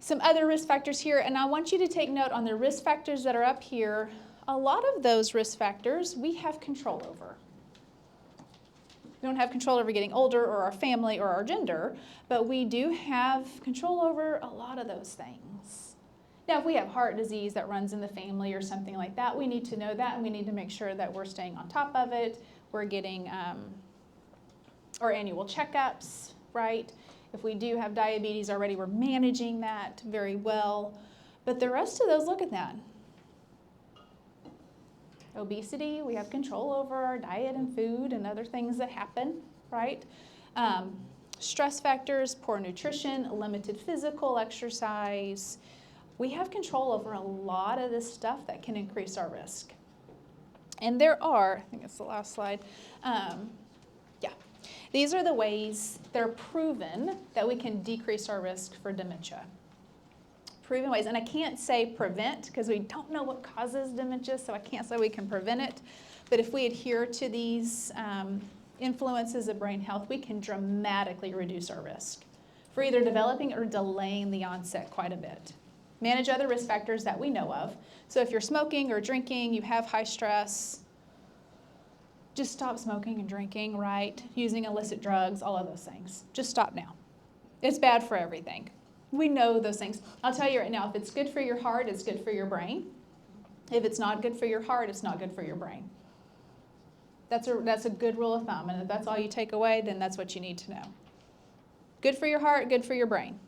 Some other risk factors here, and I want you to take note on the risk factors that are up here. A lot of those risk factors we have control over. We don't have control over getting older or our family or our gender, but we do have control over a lot of those things. Now, if we have heart disease that runs in the family or something like that, we need to know that, and we need to make sure that we're staying on top of it. We're getting our annual checkups, right? If we do have diabetes already, we're managing that very well. But the rest of those, look at that. Obesity, we have control over our diet and food and other things that happen, right? Stress factors, poor nutrition, limited physical exercise. We have control over a lot of this stuff that can increase our risk. And there are, I think it's the last slide, these are the ways they're proven that we can decrease our risk for dementia. Proven ways, and I can't say prevent because we don't know what causes dementia, so I can't say we can prevent it. But if we adhere to these influences of brain health, we can dramatically reduce our risk for either developing or delaying the onset quite a bit. Manage other risk factors that we know of. So if you're smoking or drinking, you have high stress, just stop smoking and drinking, right? Using illicit drugs, all of those things. Just stop now. It's bad for everything. We know those things. I'll tell you right now, if it's good for your heart, it's good for your brain. If it's not good for your heart, it's not good for your brain. That's a good rule of thumb, and if that's all you take away, then that's what you need to know. Good for your heart, good for your brain.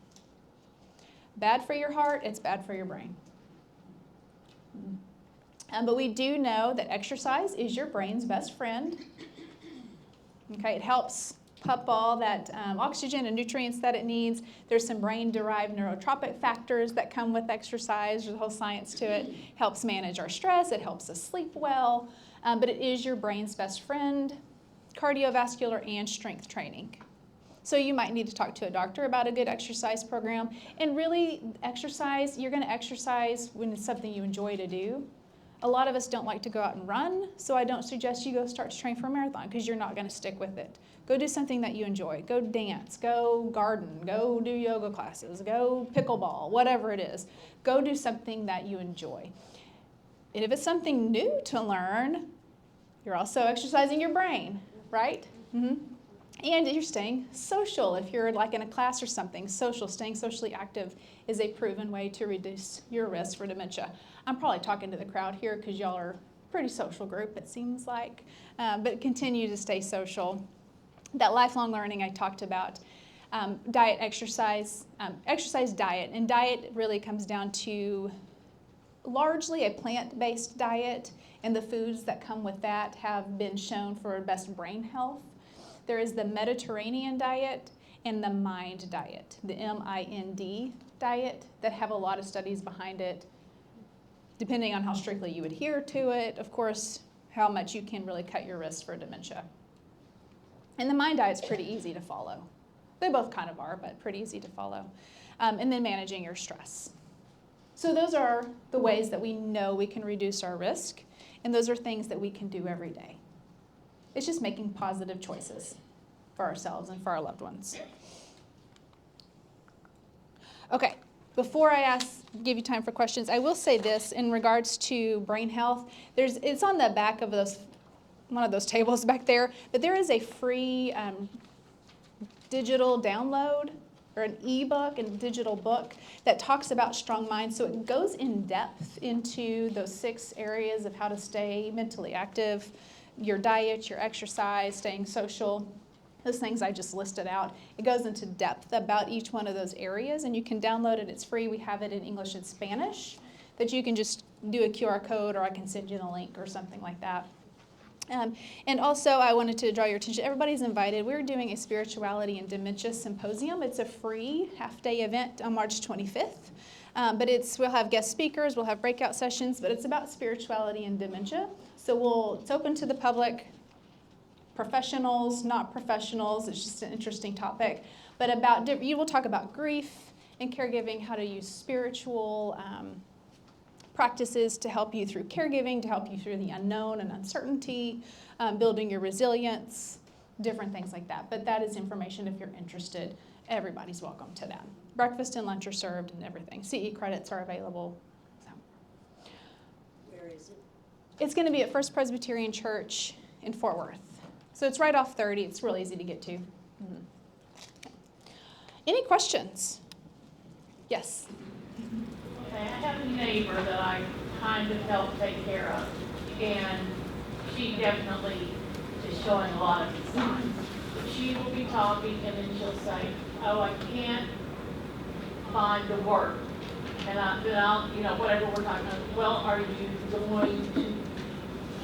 Bad for your heart, it's bad for your brain. But we do know that exercise is your brain's best friend. Okay, it helps pump all that oxygen and nutrients that it needs. There's some brain-derived neurotropic factors that come with exercise. There's a whole science to it. Helps manage our stress. It helps us sleep well. But it is your brain's best friend, cardiovascular and strength training. So you might need to talk to a doctor about a good exercise program. And really, exercise, you're going to exercise when it's something you enjoy to do. A lot of us don't like to go out and run, so I don't suggest you go start to train for a marathon because you're not going to stick with it. Go do something that you enjoy. Go dance, go garden, go do yoga classes, go pickleball, whatever it is. Go do something that you enjoy. And if it's something new to learn, you're also exercising your brain, right? Mm-hmm. And you're staying social. If you're like in a class or something, staying socially active is a proven way to reduce your risk for dementia. I'm probably talking to the crowd here because y'all are a pretty social group, it seems like, but continue to stay social. That lifelong learning I talked about, diet, exercise, diet, and diet really comes down to largely a plant-based diet, and the foods that come with that have been shown for best brain health. There is the Mediterranean diet and the MIND diet, the MIND diet, that have a lot of studies behind it, depending on how strictly you adhere to it, of course, how much you can really cut your risk for dementia. And the MIND diet's pretty easy to follow. They both kind of are, but pretty easy to follow. And then managing your stress. So those are the ways that we know we can reduce our risk, and those are things that we can do every day. It's just making positive choices for ourselves and for our loved ones. Okay, before I give you time for questions, I will say this in regards to brain health. It's on the back of those one of those tables back there. But there is a free digital download or an ebook and digital book that talks about strong minds. So it goes in depth into those 6 areas of how to stay mentally active, your diet, your exercise, staying social, those things I just listed out. It goes into depth about each one of those areas, and you can download it. It's free. We have it in English and Spanish that you can just do a QR code, or I can send you the link or something like that. And also, I wanted to draw your attention. Everybody's invited. We're doing a spirituality and dementia symposium. It's a free half-day event on March 25th. But we'll have guest speakers, we'll have breakout sessions, but it's about spirituality and dementia. So it's open to the public, professionals, not professionals. It's just an interesting topic. But you will talk about grief and caregiving, how to use spiritual practices to help you through caregiving, to help you through the unknown and uncertainty, building your resilience, different things like that. But that is information if you're interested. Everybody's welcome to that. Breakfast and lunch are served and everything. CE credits are available. So. Where is it? It's going to be at First Presbyterian Church in Fort Worth. So it's right off 30. It's real easy to get to. Mm-hmm. Any questions? Yes. Okay, I have a neighbor that I kind of help take care of, and she definitely is showing a lot of these signs. She will be talking, and then she'll say, "Oh, I can't find the work," and then I'll, whatever we're talking about. Well, are you going to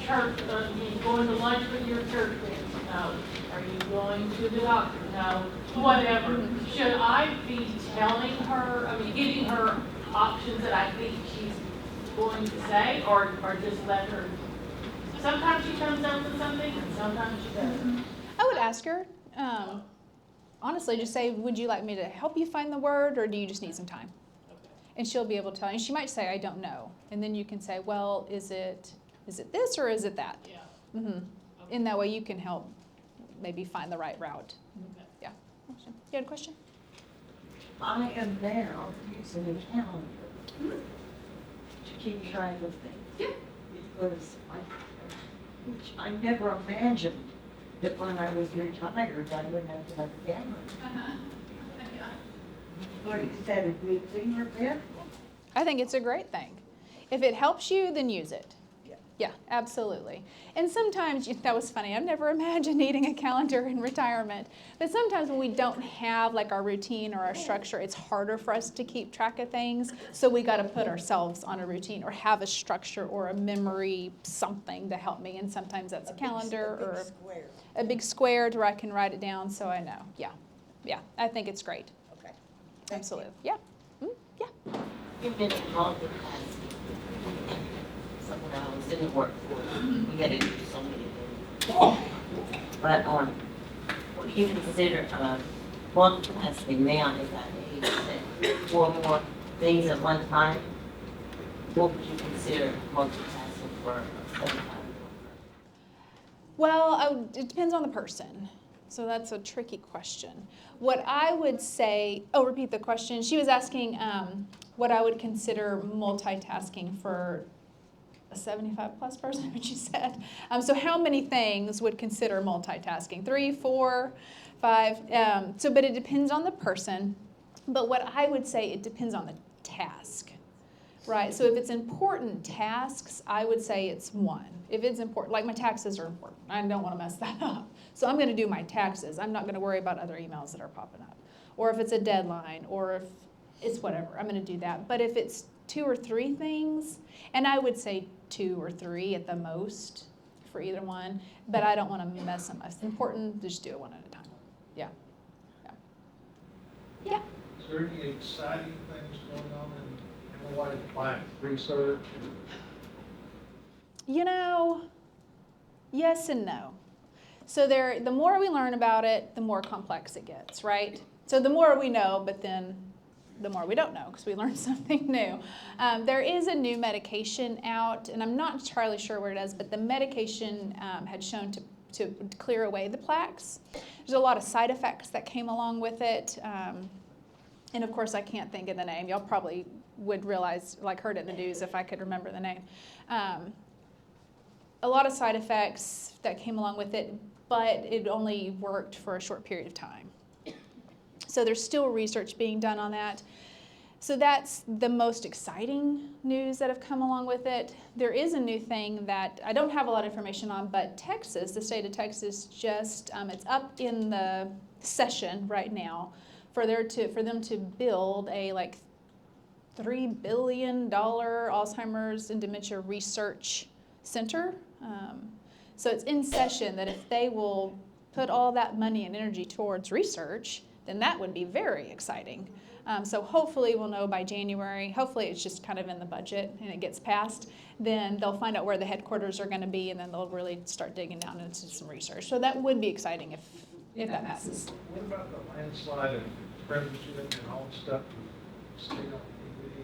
church? Are you going to lunch with your church friends? No. Are you going to the doctor? No. Whatever. Should I be telling her? Giving her options that I think she's going to say, or just let her? Sometimes she comes up with something, and sometimes she doesn't. I would ask her, honestly, just say, would you like me to help you find the word, or do you just need some time? Okay. And she'll be able to tell you. And she might say, I don't know. And then you can say, well, is it this or is it that? Yeah. Mm-hmm. Okay. In that way, you can help maybe find the right route. Okay. Yeah. You had a question? I am now using a calendar to keep track of things. Yeah. Because I never imagined that when I was retired, I would have to have a calendar. But is that a good thing or bad? I think it's a great thing. If it helps you, then use it. Yeah. Yeah, absolutely. And sometimes, that was funny, I've never imagined needing a calendar in retirement. But sometimes when we don't have like our routine or our structure, it's harder for us to keep track of things. So we got to put ourselves on a routine or have a structure or a memory, something to help me. And sometimes that's a calendar or Square. a big square to where I can write it down so I know. Yeah, yeah, I think it's great. Okay. Absolutely. Yeah. Yeah. You mentioned multitasking. Someone I was in the workforce, we had to do so many things. But what do you consider multitasking now is at the age that 4 more things at one time? What would you consider multitasking for a 75-year-old? Well, it depends on the person. So that's a tricky question. What I would say, repeat the question. She was asking what I would consider multitasking for a 75-plus person, what you said. So how many things would consider multitasking? 3, 4, 5? But it depends on the person. But what I would say, it depends on the task. Right, so if it's important tasks, I would say it's 1. If it's important, like my taxes are important, I don't want to mess that up. So I'm going to do my taxes. I'm not going to worry about other emails that are popping up. Or if it's a deadline, or if it's whatever, I'm going to do that. But if it's 2 or 3 things, and I would say 2 or 3 at the most for either one, but I don't want to mess them up. It's important to just do it one at a time. Yeah. Yeah. Is there any exciting things going on in like research? Yes and no. So the more we learn about it, the more complex it gets, right? So the more we know, but then the more we don't know because we learn something new. There is a new medication out, and I'm not entirely sure where it is, but the medication had shown to clear away the plaques. There's a lot of side effects that came along with it. And of course, I can't think of the name. Y'all probably would realize, heard it in the news if I could remember the name. a lot of side effects that came along with it, but it only worked for a short period of time. So there's still research being done on that. So that's the most exciting news that have come along with it. There is a new thing that I don't have a lot of information on, but Texas, the state of Texas, just it's up in the session right now for them to build a like $3 billion Alzheimer's and dementia research center. So it's in session that if they will put all that money and energy towards research, then that would be very exciting. So hopefully we'll know by January. Hopefully it's just kind of in the budget and it gets passed. Then they'll find out where the headquarters are going to be, and then they'll really start digging down into some research. So that would be exciting if that passes. What about the landslide and Prevagen and all the stuff you stayed on TV?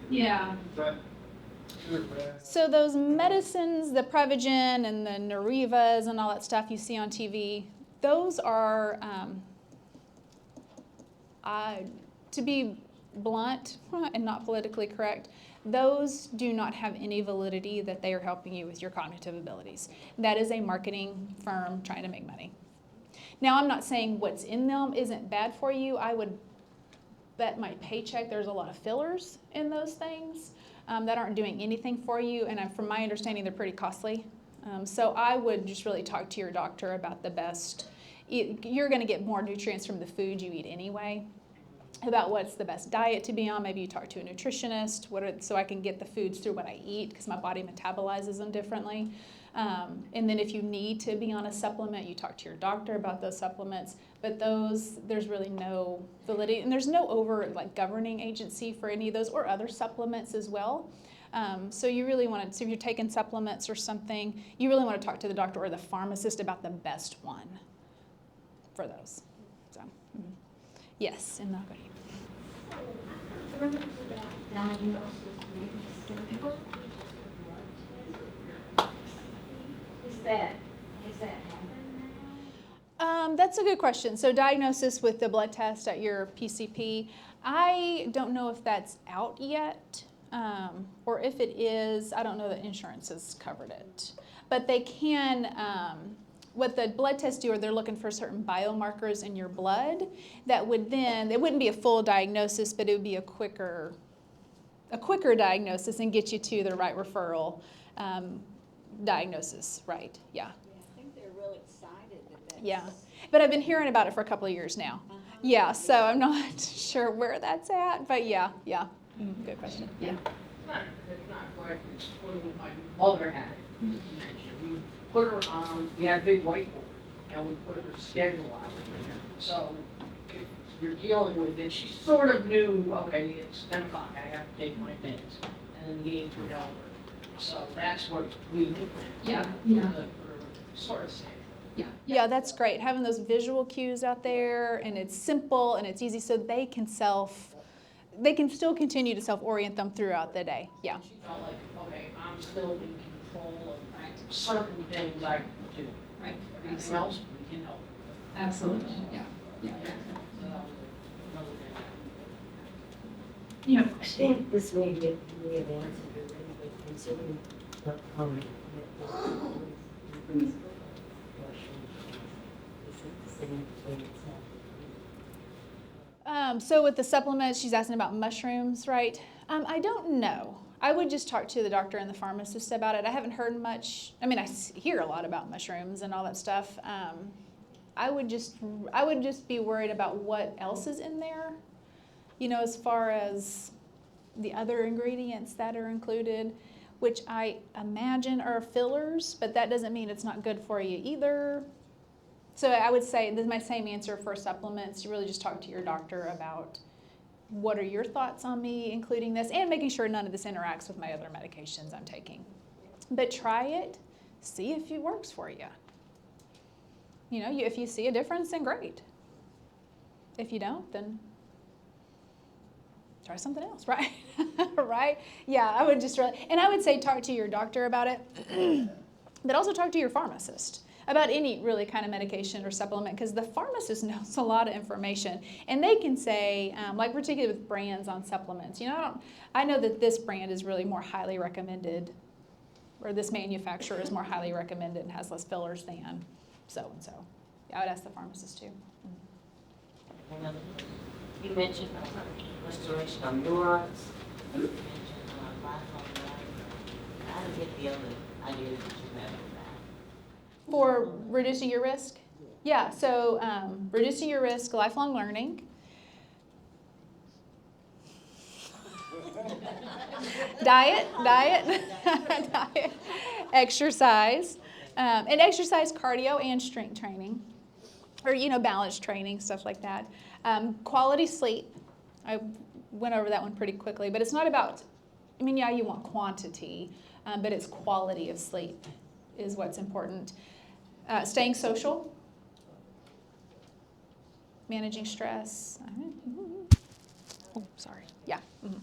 Yeah. Is that good or bad? So those medicines, the Prevagen and the Narivas and all that stuff you see on TV, those are, to be blunt and not politically correct, those do not have any validity that they are helping you with your cognitive abilities. That is a marketing firm trying to make money. Now, I'm not saying what's in them isn't bad for you. I would bet my paycheck there's a lot of fillers in those things that aren't doing anything for you, and from my understanding, they're pretty costly. So I would just really talk to your doctor about the best. You're going to get more nutrients from the food you eat anyway, about what's the best diet to be on. Maybe you talk to a nutritionist, so I can get the foods through what I eat, because my body metabolizes them differently. And then if you need to be on a supplement, you talk to your doctor about those supplements. But there's really no validity, and there's no governing agency for any of those or other supplements as well. So you really want to, so if you're taking supplements or something, you really want to talk to the doctor or the pharmacist about the best one for those. So, yes, and now go ahead. Is that happening? That's a good question. So diagnosis with the blood test at your PCP, I don't know if that's out yet, or if it is, I don't know that insurance has covered it. But they can, what the blood tests do, are they're looking for certain biomarkers in your blood that would then, it wouldn't be a full diagnosis, but it would be a quicker diagnosis and get you to the right referral diagnosis, right? Yeah. I think they're real excited that that's. Yeah, but I've been hearing about it for a couple of years now. Yeah, so I'm not sure where that's at, but yeah. Good question. Yeah. It's not quite, it's what my mother had. We put her on, we had a big whiteboard, and we put her schedule out. So if you're dealing with it, she sort of knew, okay, it's 10 o'clock, I have to take my meds, and then the games were over. So that's what we did. Yeah. Sort of safe. Yeah, that's great. Having those visual cues out there, and it's simple and it's easy, so they can still continue to self-orient them throughout the day. Yeah. She felt like, okay, I'm still in control of certain things I can do. Right. Everything else, we can help. Absolutely. Yeah. So that was another thing. Yeah. I think this may have answered already, but considering the comment is it the same way it's happening? So with the supplements, she's asking about mushrooms, right? I don't know. I would just talk to the doctor and the pharmacist about it. I haven't heard much. I mean, I hear a lot about mushrooms and all that stuff. I would just be worried about what else is in there, as far as the other ingredients that are included, which I imagine are fillers, but that doesn't mean it's not good for you either. So I would say, this is my same answer for supplements. You really just talk to your doctor about what are your thoughts on me including this, and making sure none of this interacts with my other medications I'm taking. But try it, see if it works for you. If you see a difference, then great. If you don't, then try something else, right? Right? Yeah, I would just and I would say talk to your doctor about it, but also talk to your pharmacist about any really kind of medication or supplement, because the pharmacist knows a lot of information, and they can say, particularly with brands on supplements, I know that this brand is really more highly recommended or this manufacturer is more highly recommended and has less fillers than so-and-so. Yeah, I would ask the pharmacist too. And, you mentioned restoration of neurons. You mentioned lifelong learning. I didn't get the other ideas that you had with that. For reducing your risk? Yeah, so reducing your risk, lifelong learning. Diet, exercise, and exercise, cardio, and strength training, or balance training, stuff like that. Quality sleep. I went over that one pretty quickly, but it's not about. Yeah, you want quantity, but it's quality of sleep is what's important. Staying social, managing stress. Oh, sorry. Yeah. Mm-hmm.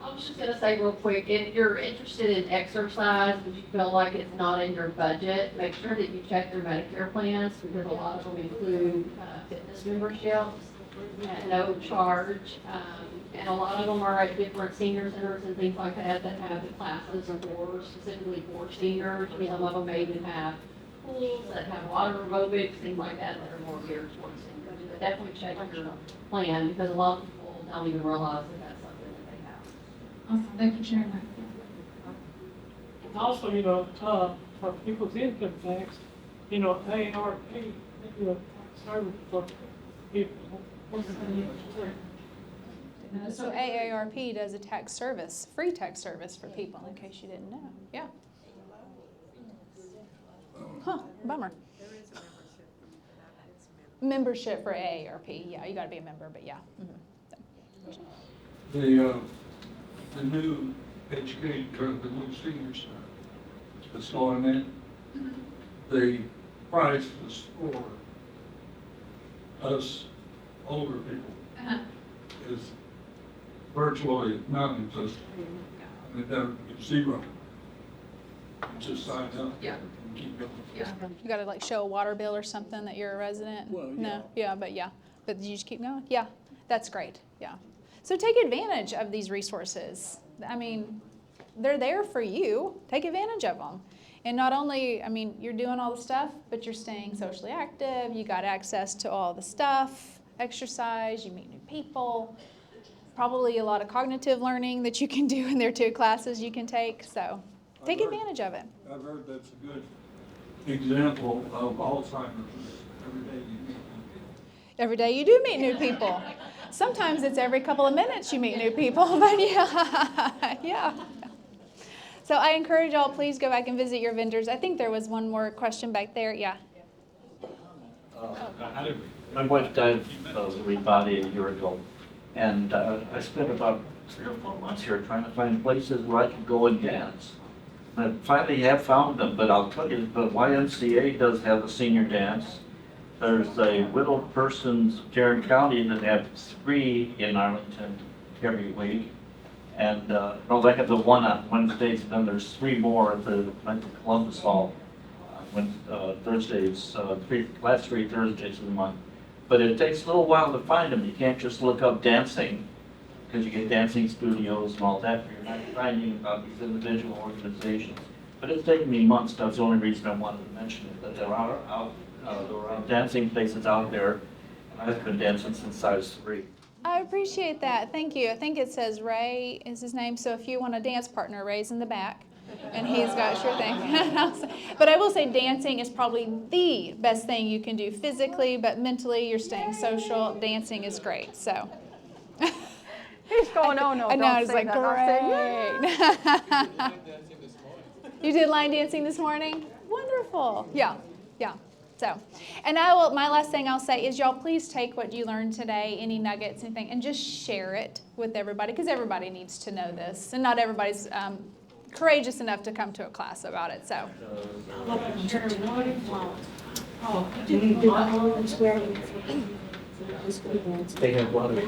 I was just gonna say real quick, if you're interested in exercise, but you feel like it's not in your budget, make sure that you check your Medicare plans, because a lot of them include fitness memberships at no charge. And a lot of them are at different senior centers and things like that have the classes for specifically for seniors. Some of them may even have pools that have water aerobics, things like that are more geared towards seniors. But definitely check your plan, because a lot of people don't even realize that that's something that they have. Awesome. Thank you for sharing that. And also, for people's income tax, ARP, they do a tax service for people. So AARP does a tax service, free tax service for people, in case you didn't know. Yeah. Huh, bummer. Membership for AARP, yeah, you gotta be a member, but yeah. The new educated, the new seniors that's going in, the price is for us older people is virtually non-existent. I mean, they're zero. You just sign up and keep going. You gotta show a water bill or something that you're a resident? Well, No, but you just keep going? Yeah, that's great, yeah. So take advantage of these resources. They're there for you. Take advantage of them. And not only, you're doing all the stuff, but you're staying socially active. You got access to all the stuff, exercise, you meet new people. Probably a lot of cognitive learning that you can do in there too, classes you can take. So take advantage of it. I've heard that's a good example of Alzheimer's. Every day you meet new people. Every day you do meet new people. Sometimes it's every couple of minutes you meet new people, but yeah. So I encourage y'all, please go back and visit your vendors. I think there was one more question back there. Yeah. My wife died of Lewy body a year ago, and I spent about 3 or 4 months here trying to find places where I could go and dance. And I finally have found them, but I'll tell you, the YMCA does have a senior dance. There's a widowed person's Tarrant County that have 3 in Arlington every week. And they have the one on Wednesdays, and then there's 3 more at the Columbus Hall Thursdays, last 3 Thursdays of the month. But it takes a little while to find them. You can't just look up dancing, because you get dancing studios and all that. You're not finding about these individual organizations. But it's taken me months. That's the only reason I wanted to mention it. That there are dancing places out there, and I've been dancing since size 3. I appreciate that. Thank you. I think it says Ray is his name. So if you want a dance partner, Ray's in the back. And he's got your thing. But I will say dancing is probably the best thing you can do physically, but mentally you're staying social. Dancing is great. So He's going, oh no, I know, don't it's say like, that. I'll say, yeah. great. You did line dancing this morning? Wonderful. Yeah. So, and my last thing I'll say is y'all please take what you learned today, any nuggets, anything, and just share it with everybody, because everybody needs to know this. And not everybody's courageous enough to come to a class about it, so. They have a lot of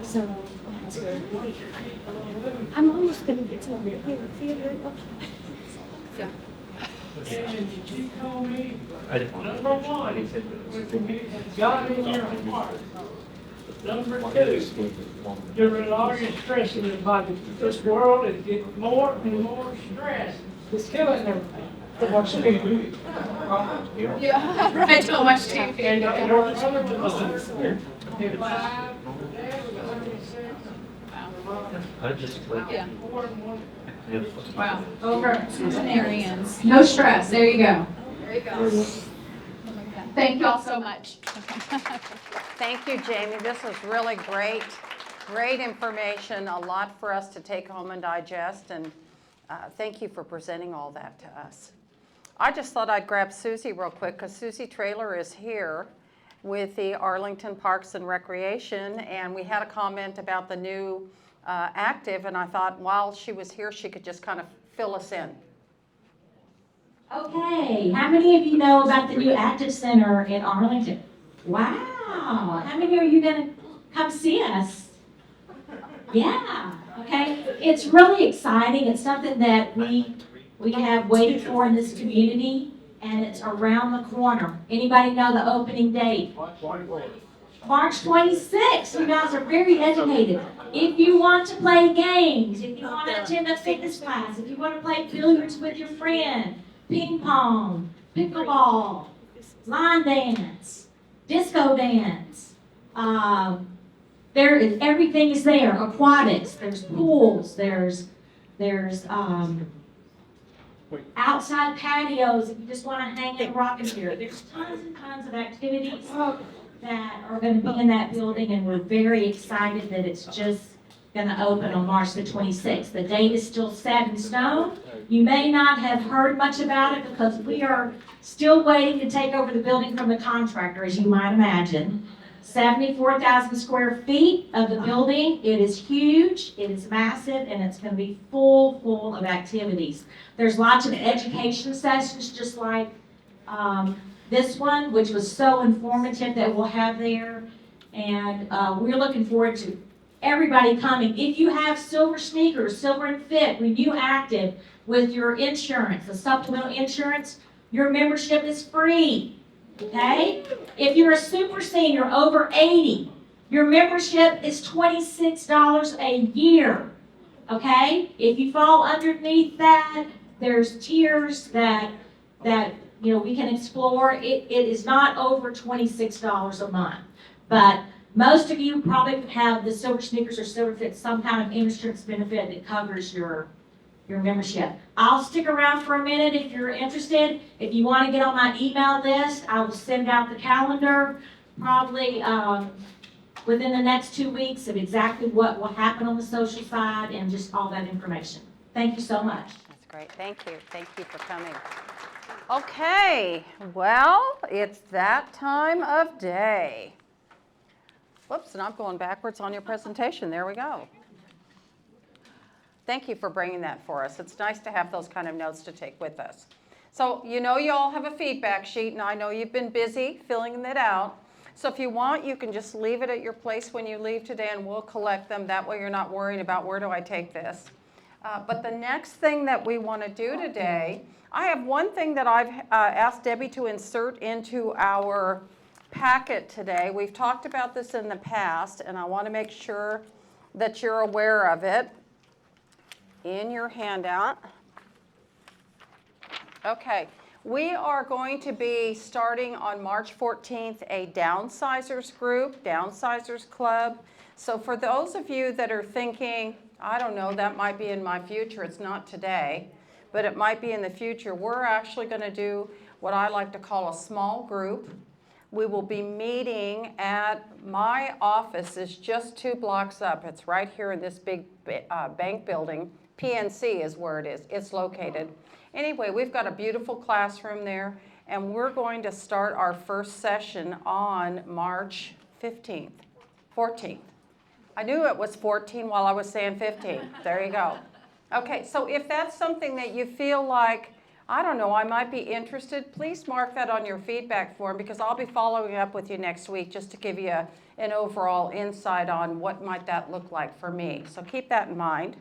So I'm almost gonna get to here. See you. And she told me, I didn't want number one, God in your heart. Number two, you're in all your stress in your body. This world is getting more and more stress. It's killing everything. To watch TV. Yeah, right, don't watch TV. And your other one, if I, I just like. Yeah. If- Wow. Over centenarians. No stress. There you go. There you go. Thank y'all so much. Thank you, Jamie. This was really great, great information, a lot for us to take home and digest, and thank you for presenting all that to us. I just thought I'd grab Susie real quick, because Susie Traylor is here with the Arlington Parks and Recreation, and we had a comment about the new active, and I thought while she was here, she could just kind of fill us in. Okay, how many of you know about the new Active Center in Arlington? Wow, how many are you gonna come see us? Yeah, okay, it's really exciting. It's something that we have waited for in this community, and it's around the corner. Anybody know the opening date? March 26th. You guys are very educated. If you want to play games, if you want to attend a fitness class, if you want to play billiards with your friend, ping pong, pickleball, line dance, disco dance, everything is there. Aquatics, there's pools, there's outside patios if you just want to hang and rock and chair. There's tons and tons of activities that are going to be in that building, and we're very excited that it's just going to open on March the 26th. The date is still set in stone. You may not have heard much about it because we are still waiting to take over the building from the contractor, as you might imagine. 74,000 square feet of the building. It is huge, it is massive, and it's going to be full of activities. There's lots of education sessions, just like this one, which was so informative, that we'll have there. And we're looking forward to everybody coming. If you have Silver Sneakers, Silver and Fit, Renew Active with your insurance, the supplemental insurance, your membership is free. Okay? If you're a super senior over 80, your membership is $26 a year. Okay? If you fall underneath that, there's tiers that we can explore. It is not over $26 a month. But most of you probably have the Silver Sneakers or Silver Fit, some kind of insurance benefit that covers your membership. I'll stick around for a minute if you're interested. If you want to get on my email list, I will send out the calendar probably within the next 2 weeks of exactly what will happen on the social side and just all that information. Thank you so much. That's great. Thank you. Thank you for coming. Okay, well, it's that time of day. Whoops, and I'm going backwards on your presentation. There we go. Thank you for bringing that for us. It's nice to have those kind of notes to take with us. So you all have a feedback sheet, and I know you've been busy filling it out. So if you want, you can just leave it at your place when you leave today, and we'll collect them. That way you're not worrying about where do I take this. But the next thing that we want to do today, I have one thing that I've asked Debbie to insert into our packet today. We've talked about this in the past, and I want to make sure that you're aware of it. In your handout. Okay, we are going to be starting on March 14th a downsizers group, downsizers club. So for those of you that are thinking, I don't know, that might be in my future, it's not today, but it might be in the future, we're actually going to do what I like to call a small group. We will be meeting at my office, is just 2 blocks up. It's right here in this big bank building. PNC is where it is. It's located. Anyway, we've got a beautiful classroom there, and we're going to start our first session on March 14th. I knew it was 14 while I was saying 15. There you go. Okay, so if that's something that you feel like, I don't know, I might be interested, please mark that on your feedback form, because I'll be following up with you next week just to give you an overall insight on what might that look like for me. So keep that in mind.